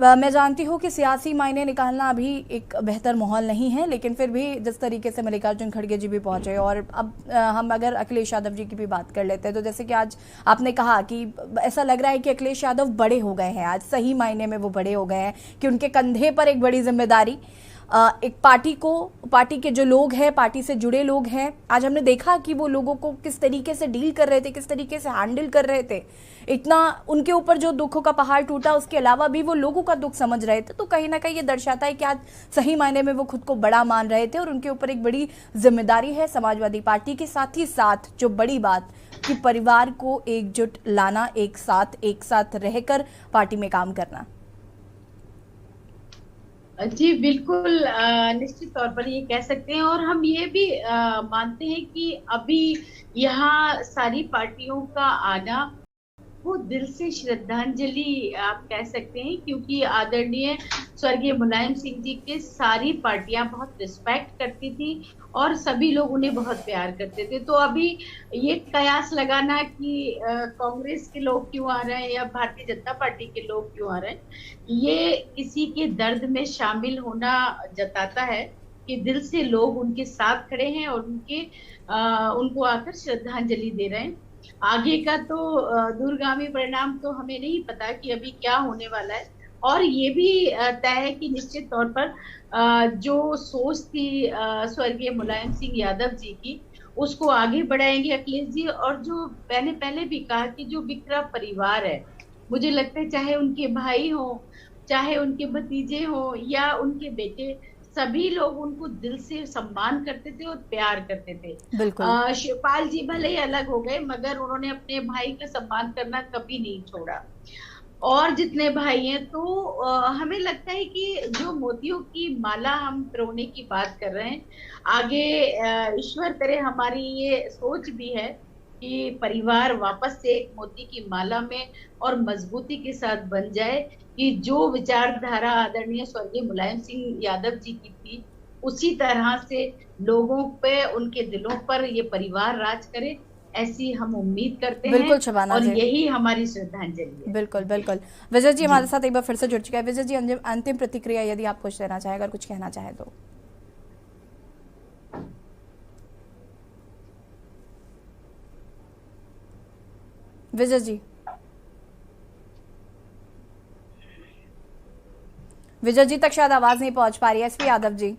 मैं जानती हूँ कि सियासी मायने निकालना अभी एक बेहतर माहौल नहीं है, लेकिन फिर भी जिस तरीके से मल्लिकार्जुन खड़गे जी भी पहुंचे, और अब हम अगर अखिलेश यादव जी की भी बात कर लेते हैं, तो जैसे कि आज आपने कहा कि ऐसा लग रहा है कि अखिलेश यादव बड़े हो गए हैं, आज सही मायने में वो बड़े हो गए हैं कि उनके कंधे पर एक बड़ी जिम्मेदारी, एक पार्टी के जो लोग हैं, पार्टी से जुड़े लोग हैं, आज हमने देखा कि वो लोगों को किस तरीके से डील कर रहे थे, किस तरीके से हैंडल कर रहे थे। इतना उनके ऊपर जो दुखों का पहाड़ टूटा, उसके अलावा भी वो लोगों का दुख समझ रहे थे। तो कहीं ना कहीं ये दर्शाता है कि आज सही मायने में वो खुद को बड़ा मान रहे थे और उनके ऊपर एक बड़ी जिम्मेदारी है समाजवादी पार्टी के साथ ही साथ जो बड़ी बात कि परिवार को एकजुट लाना, एक साथ रहकर पार्टी में काम करना। जी बिल्कुल, निश्चित तौर पर ये कह सकते हैं, और हम ये भी मानते हैं कि अभी यहाँ सारी पार्टियों का आना वो दिल से श्रद्धांजलि आप कह सकते हैं, क्योंकि आदरणीय स्वर्गीय मुलायम सिंह जी के सारी पार्टियां बहुत रिस्पेक्ट करती थी और सभी लोग उन्हें बहुत प्यार करते थे। तो अभी ये कयास लगाना कि कांग्रेस के लोग क्यों आ रहे हैं या भारतीय जनता पार्टी के लोग क्यों आ रहे हैं, ये किसी के दर्द में शामिल होना जताता है कि दिल से लोग उनके साथ खड़े हैं और उनको आकर श्रद्धांजलि दे रहे हैं। आगे का तो दूरगामी परिणाम तो हमें नहीं पता कि अभी क्या होने वाला है, और ये भी तय है कि निश्चित तौर पर जो सोच थी स्वर्गीय मुलायम सिंह यादव जी की, उसको आगे बढ़ाएंगे अखिलेश जी। और जो मैंने पहले भी कहा कि जो बिखरा परिवार है, मुझे लगता है चाहे उनके भाई हो, चाहे उनके भतीजे हो या उनके बेटे, सभी लोग उनको दिल से सम्मान करते थे और प्यार करते थे। शिवपाल जी भले ही अलग हो गए, मगर उन्होंने अपने भाई का सम्मान करना कभी नहीं छोड़ा। और जितने भाई हैं, तो हमें लगता है कि जो मोतियों की माला हम पिरोने की बात कर रहे हैं, आगे ईश्वर करे हमारी ये सोच भी है कि परिवार वापस से एक मोती की माला में और मजबूती के साथ बन जाए, कि जो विचारधारा आदरणीय स्वर्गीय मुलायम सिंह यादव जी की थी, उसी तरह से लोगों पे, उनके दिलों पर ये परिवार राज करे, ऐसी हम उम्मीद करते हैं। बिल्कुल शबाना और जी, यही हमारी श्रद्धांजलि है। बिल्कुल बिल्कुल। विजय जी हमारे साथ एक बार फिर से जुड़ चुका है। विजय जी, अंतिम प्रतिक्रिया यदि आप कुछ देना चाहें, अगर कुछ कहना चाहे तो। विजय जी, विजय जी तक शायद आवाज नहीं पहुंच पा रही है। एसपी यादव जी,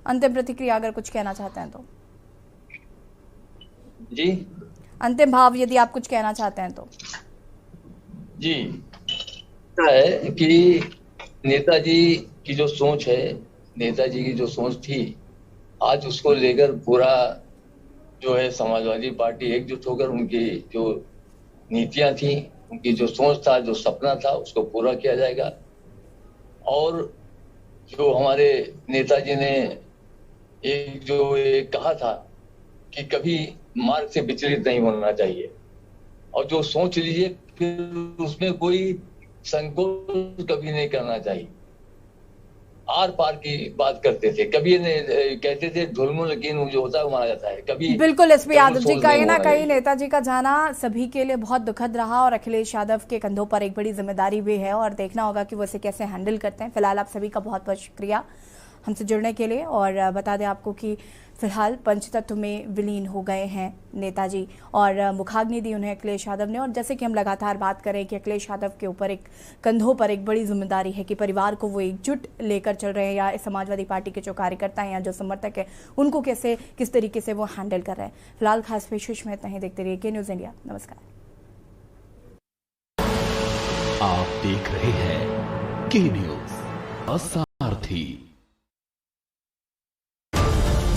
अंतिम प्रतिक्रिया अगर कुछ कहना चाहते हैं तो। जी, अंतिम भाव यदि आप कुछ कहना चाहते हैं तो। जी, है कि नेताजी की जो सोच है, नेताजी की जो सोच थी, आज उसको लेकर पूरा जो है समाजवादी पार्टी एकजुट होकर उनकी जो नीतियां थी, उनकी जो सोच था, जो सपना था, उसको पूरा किया जाएगा। और जो हमारे नेताजी ने एक कहा था कि कभी मार्ग से विचलित नहीं होना चाहिए, और जो सोच लीजिए फिर उसमें कोई संकोच कभी नहीं करना चाहिए। आर पार की बात करते थे, कभी कहते थे ढुलमुल यकीन जो होता है वो माना जाता है। कभी बिल्कुल एसपी यादव जी, कहीं ना कहीं नेताजी का जाना सभी के लिए बहुत दुखद रहा, और अखिलेश यादव के कंधों पर एक बड़ी जिम्मेदारी भी है, और देखना होगा कि वो इसे कैसे हैंडल करते हैं। फिलहाल आप सभी का बहुत बहुत शुक्रिया। हमसे जुड़ने के लिए। और बता दें आपको कि फिलहाल पंचतत्व में विलीन हो गए हैं नेताजी और मुखाग्नि दी उन्हें अखिलेश यादव ने। और जैसे कि हम लगातार बात करें कि अखिलेश यादव के ऊपर एक कंधों पर एक बड़ी जिम्मेदारी है कि परिवार को वो एकजुट लेकर चल रहे हैं, या समाजवादी पार्टी के जो कार्यकर्ता हैं या जो समर्थक हैं उनको किस तरीके से वो हैंडल कर रहे हैं। फिलहाल खास पेशकश में इतना ही। देखते रहिए के न्यूज़ इंडिया। नमस्कार। आप देख रहे हैं के न्यूज़ सारथी।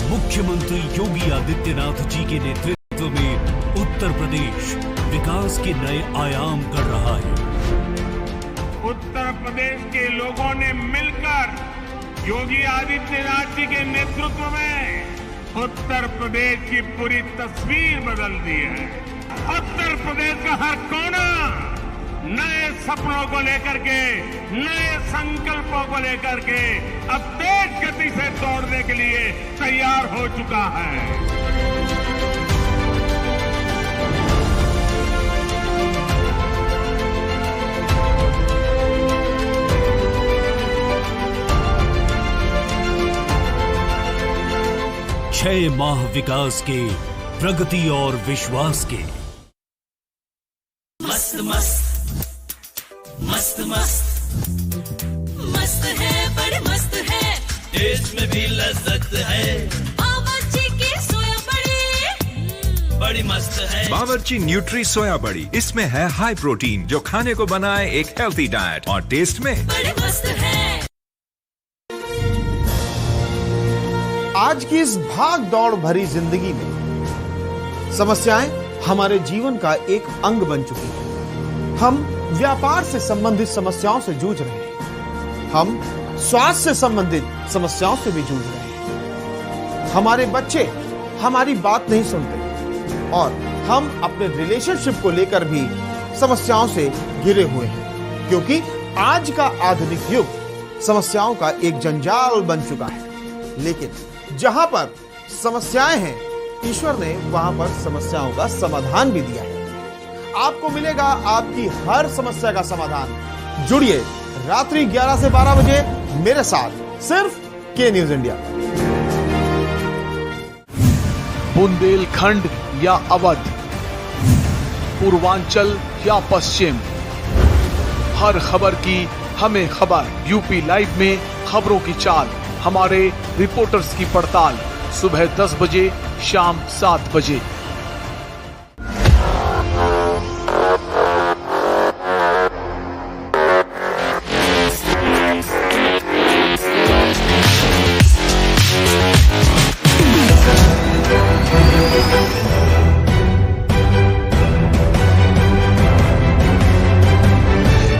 मुख्यमंत्री योगी आदित्यनाथ जी के नेतृत्व में उत्तर प्रदेश विकास के नए आयाम गढ़ रहा है। उत्तर प्रदेश के लोगों ने मिलकर योगी आदित्यनाथ जी के नेतृत्व में उत्तर प्रदेश की पूरी तस्वीर बदल दी है। उत्तर प्रदेश का हर कोना नए सपनों को लेकर के, नए संकल्पों को लेकर के अब तेज गति से दौड़ने के लिए तैयार हो चुका है। 6 माह विकास के, प्रगति और विश्वास के। मस्त मस्त मस्त मस्त मस्त है, बड़े मस्त है, टेस्ट में भी लज्जत है। बावर्ची की सोया बड़ी बड़ी मस्त है। बावर्ची न्यूट्री सोया बड़ी, इसमें है हाई प्रोटीन जो खाने को बनाए एक हेल्थी डाइट, और टेस्ट में बड़े मस्त है। आज की इस भाग दौड़ भरी जिंदगी में समस्याएं हमारे जीवन का एक अंग बन चुकी हैं। हम व्यापार से संबंधित समस्याओं से जूझ रहे हैं, हम स्वास्थ्य से संबंधित समस्याओं से भी जूझ रहे हैं। हमारे बच्चे हमारी बात नहीं सुनते और हम अपने रिलेशनशिप को लेकर भी समस्याओं से घिरे हुए हैं, क्योंकि आज का आधुनिक युग समस्याओं का एक जंजाल बन चुका है। लेकिन जहां पर समस्याएं हैं, ईश्वर ने वहां पर समस्याओं का समाधान भी दिया है। आपको मिलेगा आपकी हर समस्या का समाधान। जुड़िए रात्रि 11 से 12 बजे मेरे साथ, सिर्फ के न्यूज इंडिया। बुंदेलखंड या अवध, पूर्वांचल या पश्चिम, हर खबर की हमें खबर। यूपी लाइव में खबरों की चाल, हमारे रिपोर्टर्स की पड़ताल। सुबह 10 बजे, शाम 7 बजे।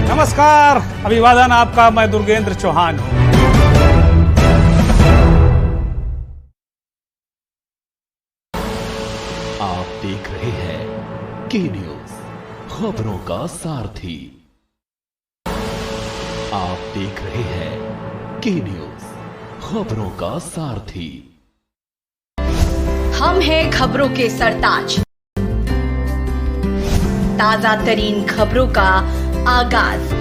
नमस्कार, अभिवादन आपका। मैं दुर्गेंद्र चौहान हूं। आप देख रहे हैं के न्यूज़, खबरों का सारथी। आप देख रहे हैं के न्यूज़, खबरों का सारथी। हम हैं खबरों के सरताज, ताजा तरीन खबरों का आगाज।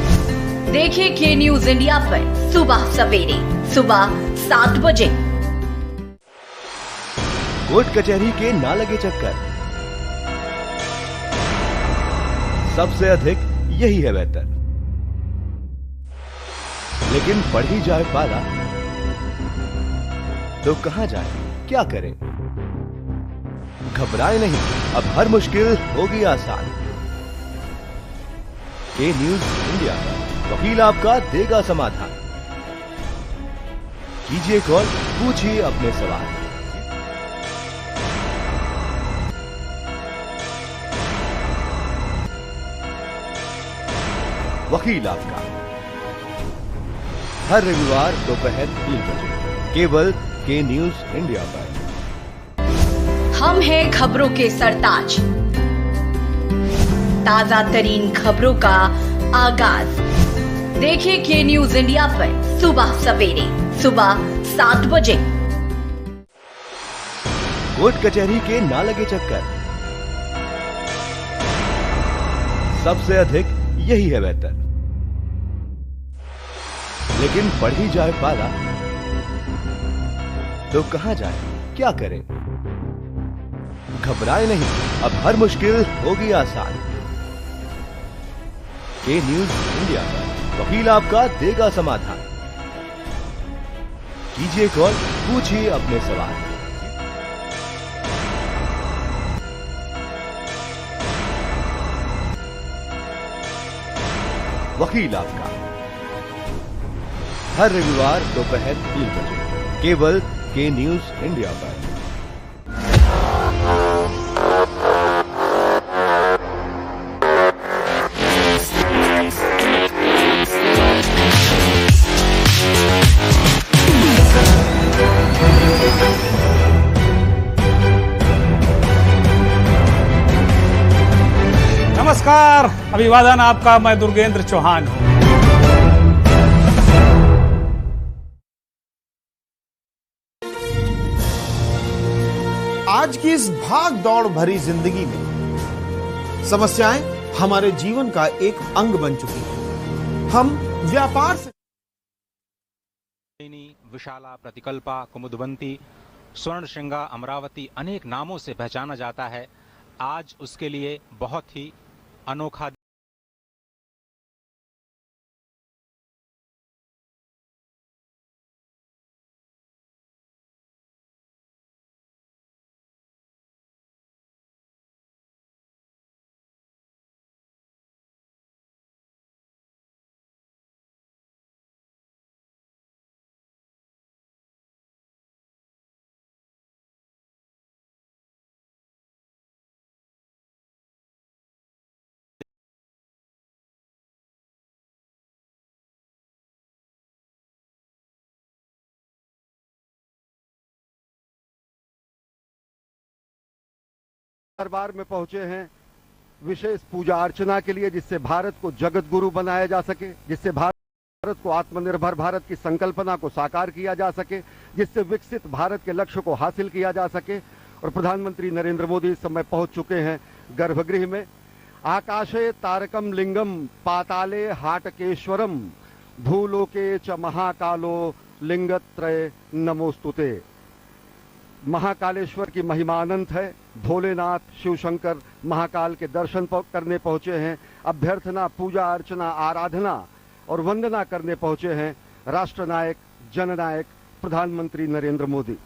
देखिए के न्यूज इंडिया पर सुबह सवेरे, सुबह 7 बजे। कोर्ट कचहरी के ना लगे चक्कर, सबसे अधिक यही है बेहतर। लेकिन बढ़ ही जाए पाला तो कहां जाए, क्या करें? घबराए नहीं, अब हर मुश्किल होगी आसान। के न्यूज इंडिया का वकील आपका देगा समाधान। कीजिए कॉल, पूछिए अपने सवाल। वकील आपका हर रविवार दोपहर 3 बजे, केवल के न्यूज इंडिया पर। हम हैं खबरों के सरताज, ताजा तरीन खबरों का आगाज। देखिए के न्यूज इंडिया पर सुबह सवेरे, सुबह 7 बजे। कोर्ट कचहरी के ना लगे चक्कर, सबसे अधिक यही है बेहतर। लेकिन बढ़ ही जाए पाला तो कहां जाएं? क्या करें? घबराएं नहीं, अब हर मुश्किल होगी आसान। के न्यूज इंडिया पर वकील आपका देगा समाधान। कीजिए कॉल, पूछिए अपने सवाल। वकील आपका हर रविवार दोपहर 3 बजे केवल के न्यूज इंडिया पर। नमस्कार, अभिवादन आपका। मैं दुर्गेंद्र चौहान हूं। आज की इस भाग दौड़ भरी जिंदगी में समस्याएं हमारे जीवन का एक अंग बन चुकी हैं। हम व्यापार से विशाला, प्रतिकल्पा, कुमुदवंती, स्वर्णशृंगा, अमरावती अनेक नामों से पहचाना जाता है। आज उसके लिए बहुत ही अनोखा दरबार में पहुंचे हैं विशेष पूजा अर्चना के लिए, जिससे भारत को जगत गुरु बनाया जा सके, जिससे भारत को आत्मनिर्भर भारत की संकल्पना को साकार किया जा सके, जिससे विकसित भारत के लक्ष्य को हासिल किया जा सके। और प्रधानमंत्री नरेंद्र मोदी इस समय पहुंच चुके हैं गर्भगृह में। आकाशे तारकम लिंगम पाताले हाटकेश्वरम भूलोके च महाकालो लिंगत्रय नमोस्तुते। महाकालेश्वर की महिमा अनंत है। भोलेनाथ शिव शंकर महाकाल के दर्शन करने पहुंचे हैं। अभ्यर्थना, पूजा अर्चना, आराधना और वंदना करने पहुंचे हैं राष्ट्रनायक, जननायक प्रधानमंत्री नरेंद्र मोदी।